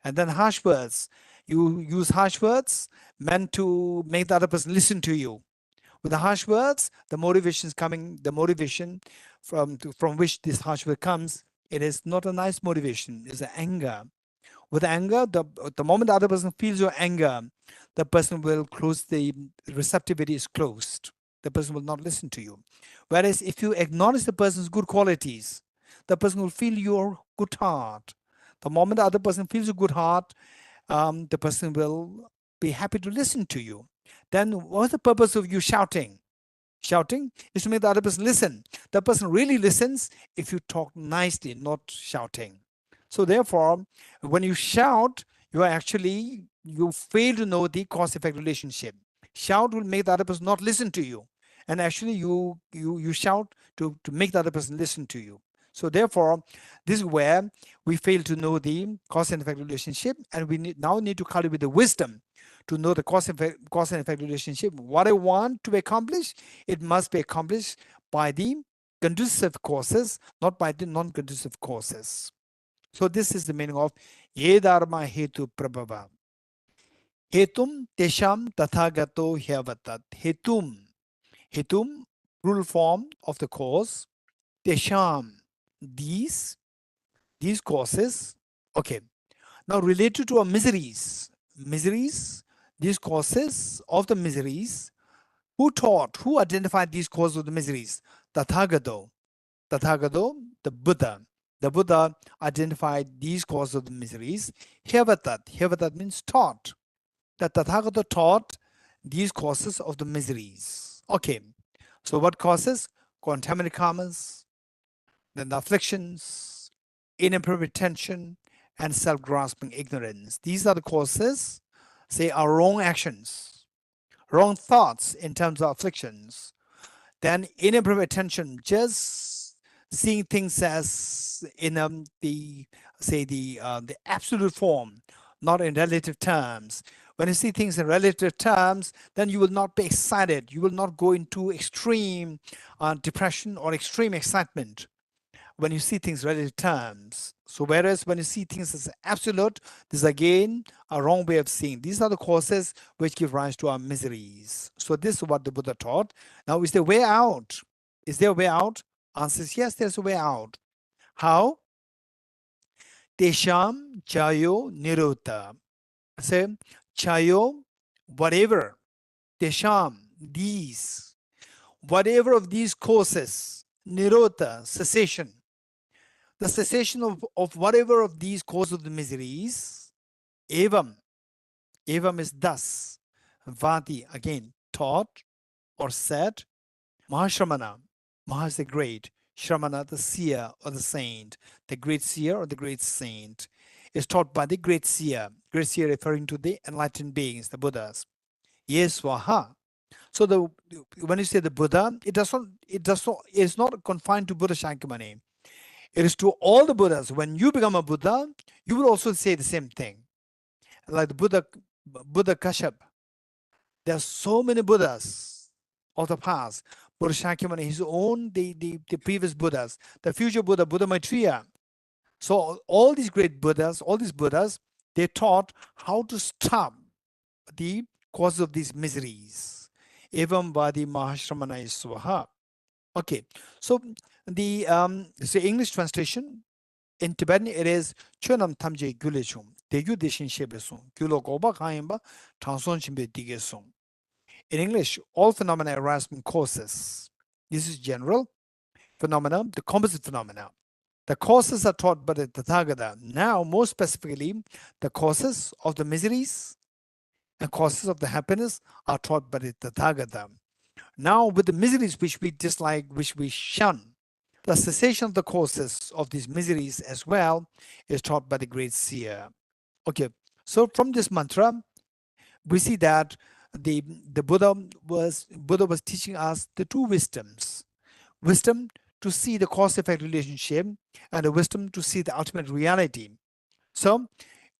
And then harsh words. You use harsh words meant to make the other person listen to you. With the harsh words, the motivation is coming, the motivation from which this harsh word comes, it is not a nice motivation, it's an anger. With anger, the moment the other person feels your anger, the person will close, the receptivity is closed. The person will not listen to you. Whereas if you acknowledge the person's good qualities, the person will feel your good heart. The moment the other person feels your good heart, the person will be happy to listen to you. Then what's the purpose of you shouting? Shouting is to make the other person listen. The person really listens if you talk nicely, not shouting. So therefore, when you shout, you fail to know the cause-effect relationship. Shout will make the other person not listen to you. And actually you shout to make the other person listen to you. So therefore, this is where we fail to know the cause and effect relationship, and we now need to cultivate the wisdom to know the cause and effect relationship. What I want to accomplish, it must be accomplished by the conducive causes, not by the non-conducive causes. So this is the meaning of ye dharma hetu prabhava. Hetum tesham tathagato hyavatat. Hetum, plural form of the cause. Tesham, these causes. Okay. Now related to our miseries, these causes of the miseries, who identified these causes of the miseries? Tathagata, the Buddha. The Buddha identified these causes of the miseries. Hyavatat means taught. The Tathagata taught these causes of the miseries. Okay, so what causes? Contaminated karmas, then the afflictions, inappropriate tension, and self-grasping ignorance. These are the causes, say, our wrong actions, wrong thoughts in terms of afflictions. Then inappropriate attention, just seeing things as in the absolute form, not in relative terms. When you see things in relative terms, then you will not be excited. You will not go into extreme depression or extreme excitement when you see things relative terms. So whereas when you see things as absolute, this is again a wrong way of seeing. These are the causes which give rise to our miseries. So this is what the Buddha taught. Now, is there a way out? Is there a way out? Answer is yes, there's a way out. How? Tesham chayo nirota. Say, chayo, whatever. Tesham, these. Whatever of these causes, nirota, cessation. The cessation of whatever of these causes of the miseries, evam, evam is thus, vati, again, taught or said, Mahashramana, Maha is the great, Shramana, the seer or the saint, the great seer or the great saint, is taught by the great seer referring to the enlightened beings, the Buddhas. Yeswaha, So when you say the Buddha, it's not confined to Buddha Shakyamuni. It is to all the Buddhas. When you become a Buddha, you will also say the same thing. Like the Buddha Kashyap. There are so many Buddhas of the past. Buddha Shakyamuni, his own, the previous Buddhas, the future Buddha, Buddha Maitreya. So all these great Buddhas, all these Buddhas, they taught how to stop the cause of these miseries. Evam vadi mahashramana swaha. Okay, so the English translation in Tibetan it is chönam tamje gulechum. Degyu deshin shebesum. Gyulo goba kayimba transon chimbe digesum. In English, all phenomena arise from causes. This is general phenomena, the composite phenomena. The causes are taught by the Tathagata. Now, more specifically, the causes of the miseries and causes of the happiness are taught by the Tathagata. Now, with the miseries which we dislike, which we shun, the cessation of the causes of these miseries as well is taught by the great seer. Okay, so from this mantra, we see that the Buddha was teaching us the two wisdoms. Wisdom to see the cause-effect relationship and the wisdom to see the ultimate reality. So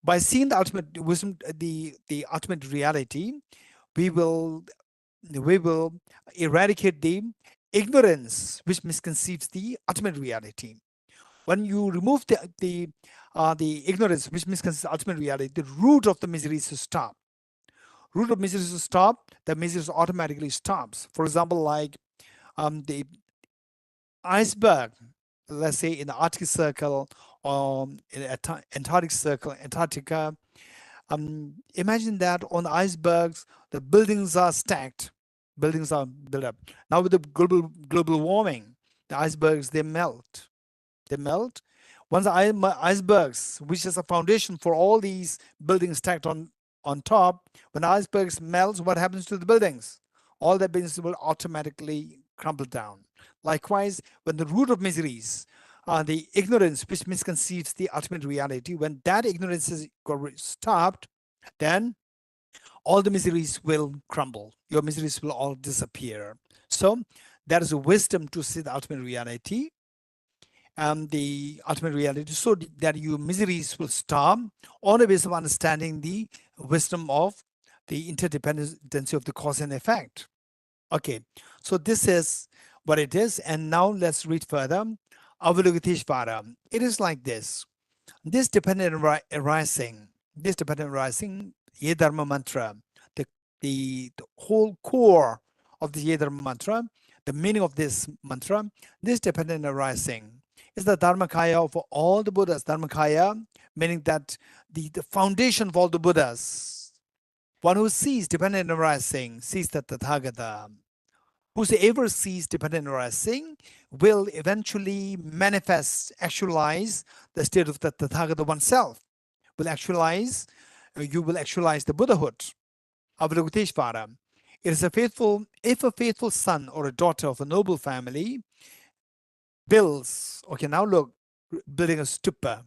by seeing the ultimate wisdom, the ultimate reality, we will we will eradicate the ignorance which misconceives the ultimate reality. When you remove the ignorance which misconceives the ultimate reality, the root of the misery is to stop. Root of misery is to stop. The misery automatically stops. For example, like the iceberg, let's say in the Arctic Circle or in the Antarctic Circle, Antarctica. Imagine that on the icebergs, the buildings are stacked, buildings are built up. Now with the global warming, the icebergs they melt. Once the icebergs, which is a foundation for all these buildings stacked on top, when the icebergs melts, what happens to the buildings? All the buildings will automatically crumble down. Likewise, when the root of miseries, the ignorance which misconceives the ultimate reality, when that ignorance is stopped, then all the miseries will crumble. Your miseries will all disappear. So that is a wisdom to see the ultimate reality, the ultimate reality, so that your miseries will stop on the basis of understanding the wisdom of the interdependency of the cause and effect. Okay, so this is what it is. And now let's read further. Avalokiteshvara. It is like this. This dependent arising, Ye Dharma mantra, the whole core of the Ye Dharma mantra, the meaning of this mantra, this dependent arising is the Dharmakaya of all the Buddhas. Dharmakaya meaning that the foundation of all the Buddhas. One who sees dependent arising sees the Tathagata. Whosoever sees dependent arising will eventually manifest, actualize the state of the Tathagata oneself. Will actualize, you will actualize the Buddhahood. Avalokiteshvara. It is if a faithful son or a daughter of a noble family builds, okay, now look, building a stupa,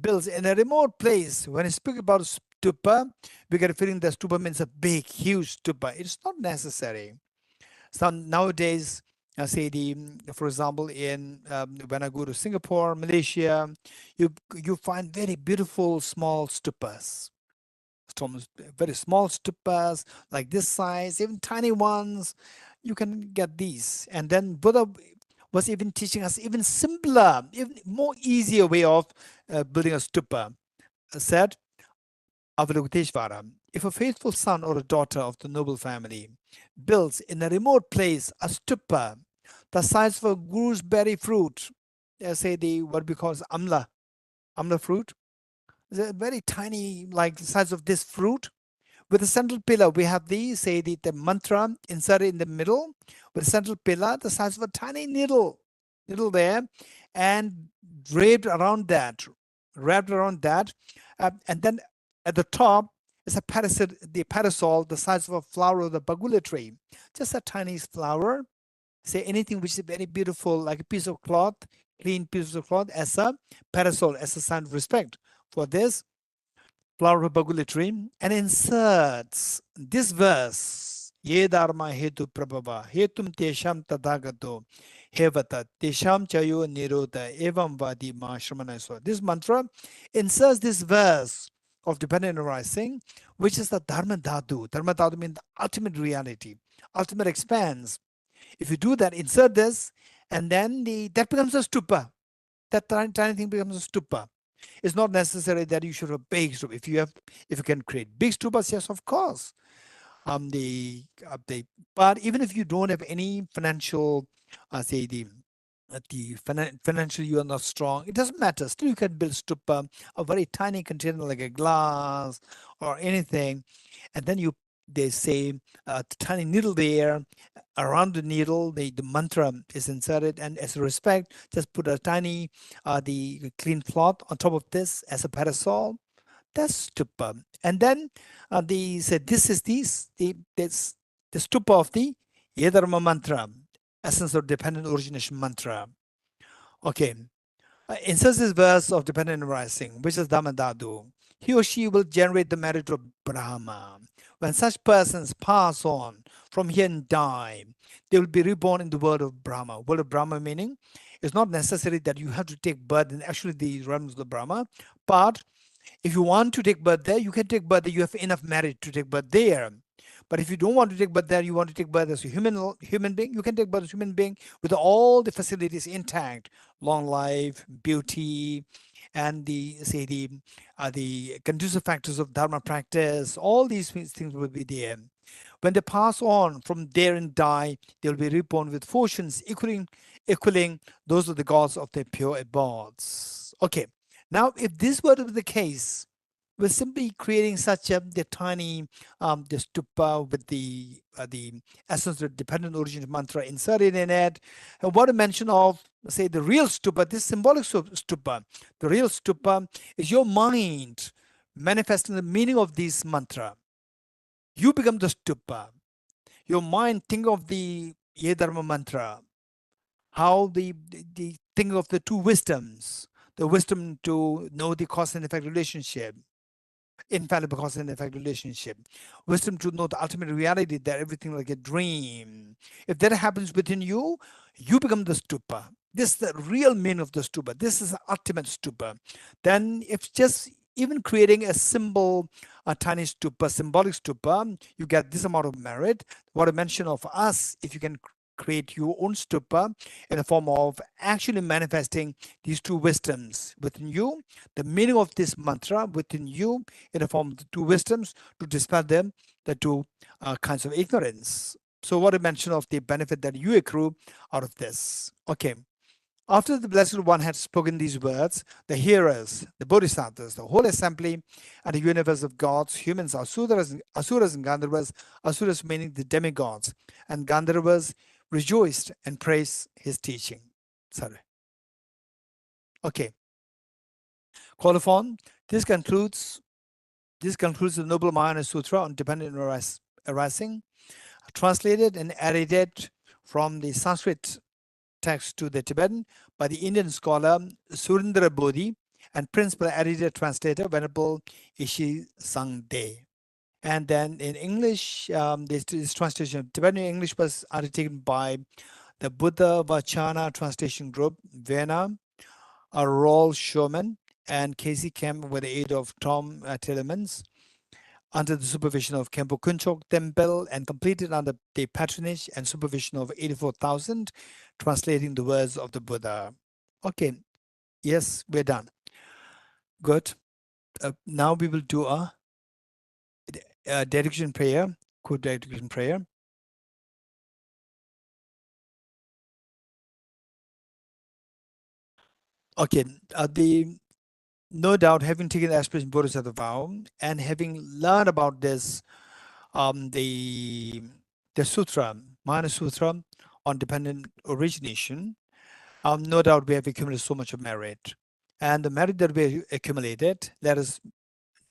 builds in a remote place. When I speak about stupa, we get a feeling that stupa means a big, huge stupa. It's not necessary. So nowadays, say for example, in when I go to Singapore, Malaysia, you find very beautiful small stupas, very small stupas like this size, even tiny ones. You can get these, and then Buddha was even teaching us even simpler, even more easier way of building a stupa. Said Avalokiteshvara, if a faithful son or a daughter of the noble family builds in a remote place a stupa, the size of a gooseberry fruit, say what we call amla fruit, is a very tiny, like the size of this fruit. With the central pillar, we have the mantra inserted in the middle, with the central pillar, the size of a tiny needle there, and wrapped around that, and then at the top is a parasol the size of a flower of the bagula tree, just a tiny flower. Say anything which is very beautiful, like a piece of cloth, clean piece of cloth, as a parasol, as a sign of respect for this flower of bagula tree, and inserts this verse. ye dharma hetu prabhava hetum tesham tathagato hevata tesham chayo nirodha evam vadi ma shramana. So this mantra inserts this verse of dependent arising, which is the dharma dhatu. Dharma dhatu means the ultimate reality, ultimate expanse. If you do that, insert this, and then that becomes a stupa. That tiny thing becomes a stupa. It's not necessary that you should have a big stupa. If you can create big stupas, yes, of course. The but even if you don't have any financial, say the financial you are not strong, it doesn't matter. Still, you can build stupa, a very tiny container like a glass or anything, and then they say a tiny needle there. Around the needle, the mantra is inserted, and as a respect, just put a tiny the clean cloth on top of this as a parasol. That's stupa. And then they said this is this the stupa of the Yedharma mantra, essence of dependent origination mantra. Okay. Inserts this verse of dependent arising, which is Dhammadadu. He or she will generate the merit of Brahma. When such persons pass on from here and die, they will be reborn in the world of Brahma. World of Brahma meaning it's not necessary that you have to take birth in actually the realms of the Brahma, but if you want to take birth there, you can take birth there. You have enough merit to take birth there. But if you don't want to take birth there, you want to take birth as a human being, you can take birth as a human being with all the facilities intact, long life, beauty, and the conducive factors of dharma practice. All these things will be there. When they pass on from there and die, they will be reborn with fortunes equaling those of the gods of their pure abodes. Okay. Now, if this were to be the case, we're simply creating such the tiny the stupa with the essence of dependent origin mantra inserted in it. And what a mention of, say, the real stupa, this symbolic stupa. The real stupa is your mind manifesting the meaning of this mantra. You become the stupa. Your mind think of the Yedharma mantra, how the think of the two wisdoms, the wisdom to know the cause and effect relationship, infallible cause and effect relationship, wisdom to know the ultimate reality that everything like a dream. If that happens within you, you become the stupa. This is the real meaning of the stupa. This is the ultimate stupa. Then if just even creating a symbol, a tiny stupa, symbolic stupa, you get this amount of merit. What I mentioned of us, if you can create your own stupa in the form of actually manifesting these two wisdoms within you, the meaning of this mantra within you in the form of the two wisdoms to dispel them, the two kinds of ignorance. So what I mentioned of the benefit that you accrue out of this. Okay. After the Blessed One had spoken these words, the hearers, the bodhisattvas, the whole assembly, and the universe of gods, humans, asuras and Gandharvas, asuras meaning the demigods, and Gandharvas rejoiced and praised his teaching. Sorry. Okay. Colophon, this concludes the Noble Mahayana Sutra on dependent arising, translated and edited from the Sanskrit text to the Tibetan by the Indian scholar Surendra Bodhi and principal editor translator Venerable Ishi Sangde. And then in English, this translation of Tibetan English was undertaken by the Buddha Vachana Translation Group, Vienna, Roll Sherman, and Casey Kemp with the aid of Tom Tillemans, under the supervision of Kempo Kunchok Temple, and completed under the patronage and supervision of 84,000, translating the words of the Buddha. Okay, yes, we're done. Good. Now we will do a dedication prayer, good dedication prayer. Okay, no doubt, having taken the aspiration Bodhisattva vow and having learned about this, the sutra, Mahayana Sutra on dependent origination, no doubt we have accumulated so much of merit. And the merit that we accumulated, let us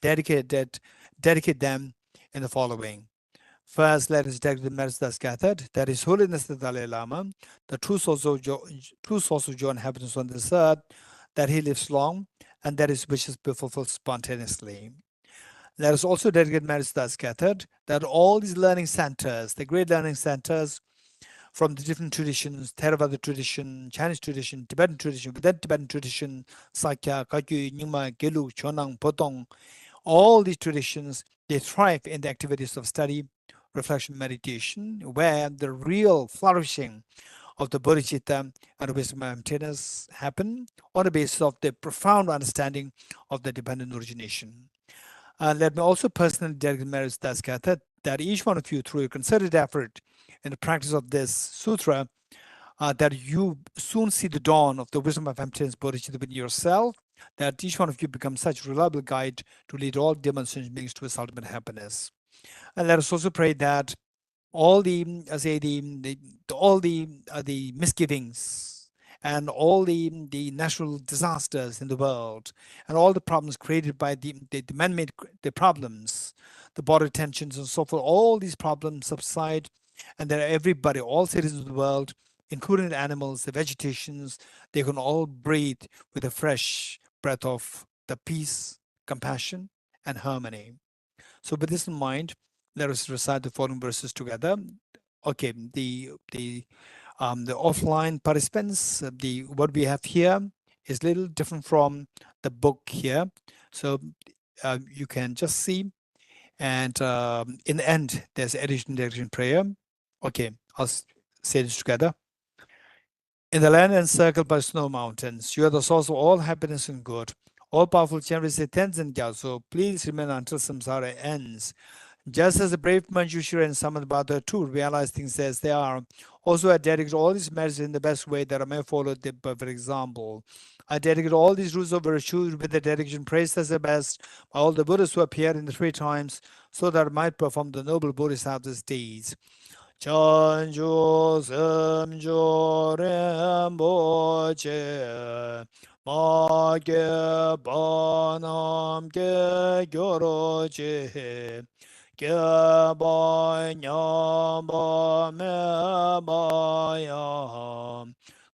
dedicate them in the following. First, let us dedicate the merits thus gathered. That is Holiness the Dalai Lama, the true source of joy and happiness on this earth, that he lives long, and that his wishes be fulfilled spontaneously. Let us also dedicate merits to that scattered, that all these learning centers, the great learning centers from the different traditions, Theravada tradition, Chinese tradition, Tibetan tradition, within Tibetan tradition, Sakya, Kagyu, Nyingma, Gelu, Chonang, Potong, all these traditions, they thrive in the activities of study, reflection, meditation, where the real flourishing of the bodhicitta and the wisdom of emptiness happen on the basis of the profound understanding of the dependent origination. And let me also personally dedicate merits to Daskatha, that each one of you, through your concerted effort in the practice of this sutra, that you soon see the dawn of the wisdom of emptiness bodhicitta within yourself, that each one of you becomes such a reliable guide to lead all demonstration beings to its ultimate happiness. And let us also pray that all the I say all the misgivings and all the natural disasters in the world and all the problems created by the man-made the problems, the border tensions and so forth, all these problems subside, and that everybody, all citizens of the world, including the animals, the vegetations, they can all breathe with a fresh breath of the peace, compassion, and harmony. So with this in mind, let us recite the following verses together. Okay, the offline participants, the what we have here is a little different from the book here. So you can just see, and in the end, there's addition direction prayer. Okay, say this together. In the land encircled by snow mountains, you are the source of all happiness and good. All powerful Chen say Tenzin Gyatso, please remain until samsara ends. Just as the brave Manjushri and Samadbhata too realize things as they are, also I dedicate all these merits in the best way that I may follow the perfect example. I dedicate all these rules of virtue with the dedication praised as the best by all the Buddhas who appear in the three times, so that I might perform the noble Bodhisattva's deeds. Chanjo Samjo Rinpoche Ma Ge Banam Ge Gyoro Gyaba Nyamba Mebaya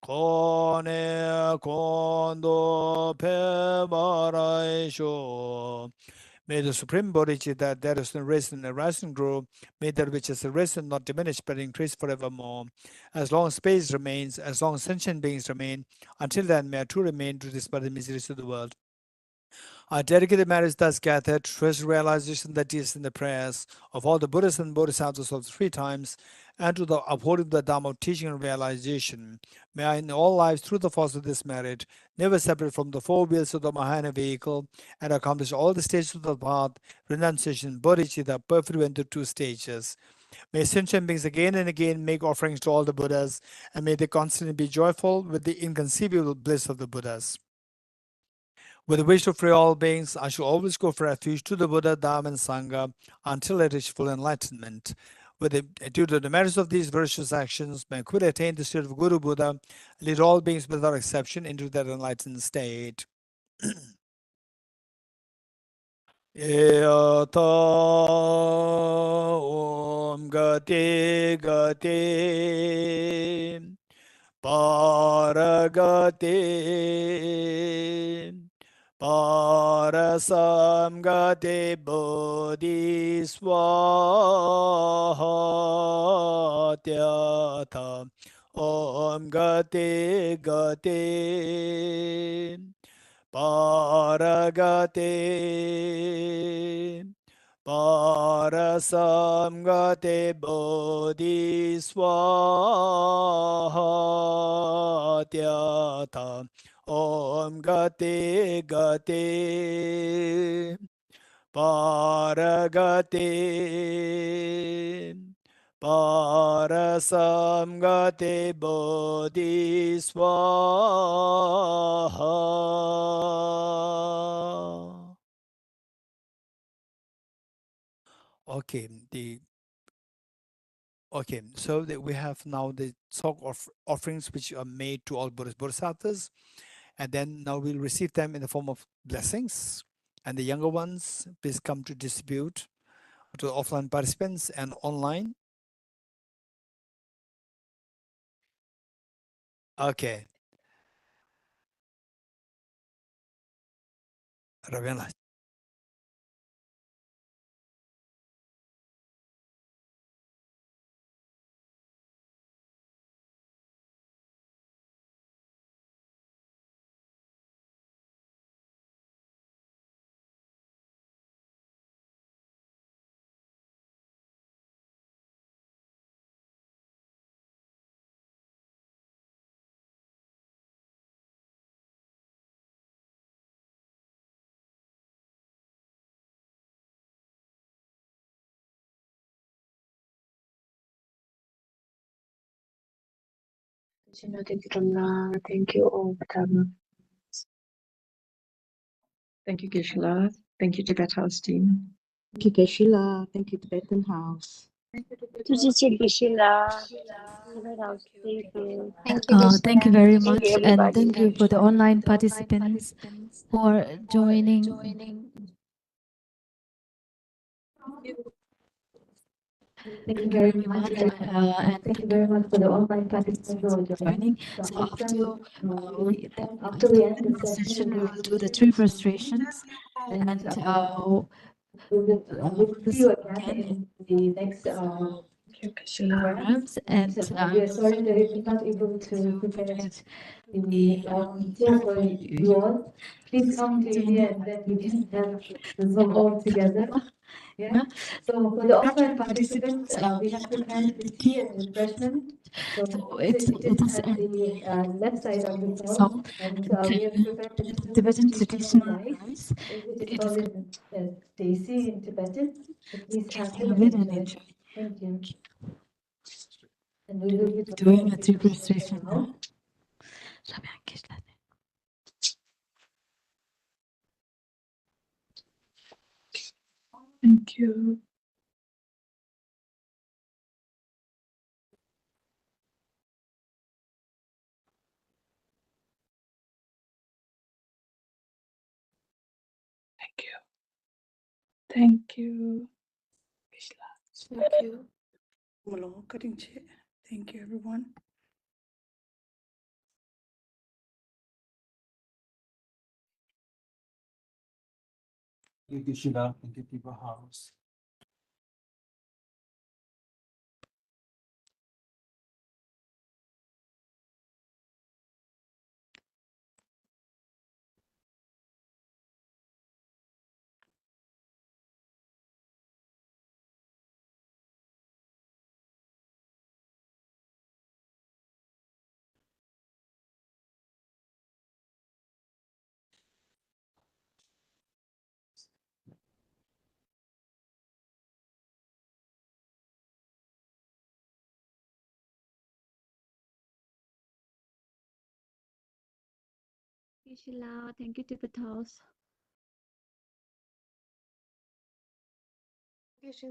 Kone Kondo Pebarai. May the Supreme Bodhicitta that is risen and rising grow, may that which is arisen not diminish but increase forevermore. As long as space remains, as long as sentient beings remain, until then may I too remain to dispel the miseries of the world. Our dedicated marriage thus gathered, treasure realization that is in the prayers of all the Buddhas and Bodhisattvas of the three times, and to the upholding the Dharma of teaching and realization. May I in all lives, through the force of this merit, never separate from the four wheels of the Mahayana vehicle, and accomplish all the stages of the path, renunciation, bodhicitta, perfectly went through two stages. May sentient beings again and again make offerings to all the Buddhas, and may they constantly be joyful with the inconceivable bliss of the Buddhas. With the wish to free all beings, I shall always go for refuge to the Buddha, Dharma, and Sangha until I reach full enlightenment. Due to the merits of these virtuous actions, may I quickly attain the state of Guru Buddha, and lead all beings without exception into that enlightened state. Yata Om Gati Gati Paragati Parasamgate Bodhiswaha Om Gate Gate Paragate Parasamgate Bodhiswaha Om Gate Gate Paragate Parasamgate Bodhiswaha. Okay, so we have now the Tsok offerings which are made to all Buddhist Bodhisattvas, and then now we'll receive them in the form of blessings. And the younger ones, please come to distribute to the offline participants and online. Okay, Ravina. Krishna, thank you, Ramna. Thank you, all Dharma. Thank you, Geshe. Thank you, Tibet House team. Thank you, Geshe. Thank you, Tibetan House. 谢谢 Geshe-la. Thank you. Thank you very Thank you, much, and everybody. thank you for the online participants who are joining. Thank you very much, and thank you very much for the online participants who are joining. So after we end this session, we will do the three frustrations, and we will see you again in the next Thank you, Geshe. programs. And we are sorry that we could not able to prepare the tour for you all. Please come to India, and then we can have the Zoom all together. Yeah. So for the offline participants, we have prepared the tea and refreshment. So it is at the left side of the hall, and we have prepared the Tibetan traditional rice. It is called desi in Tibetan. So please have it and enjoy. Thank you. And we will be doing a three prostration now. Thank you. Thank you. Thank you, Geshe. Thank you. Malo cutting chair. Thank you, everyone. Thank you, Sheila. Thank you, People House. Geshe-la. Thank you, Tibet House. Geshe.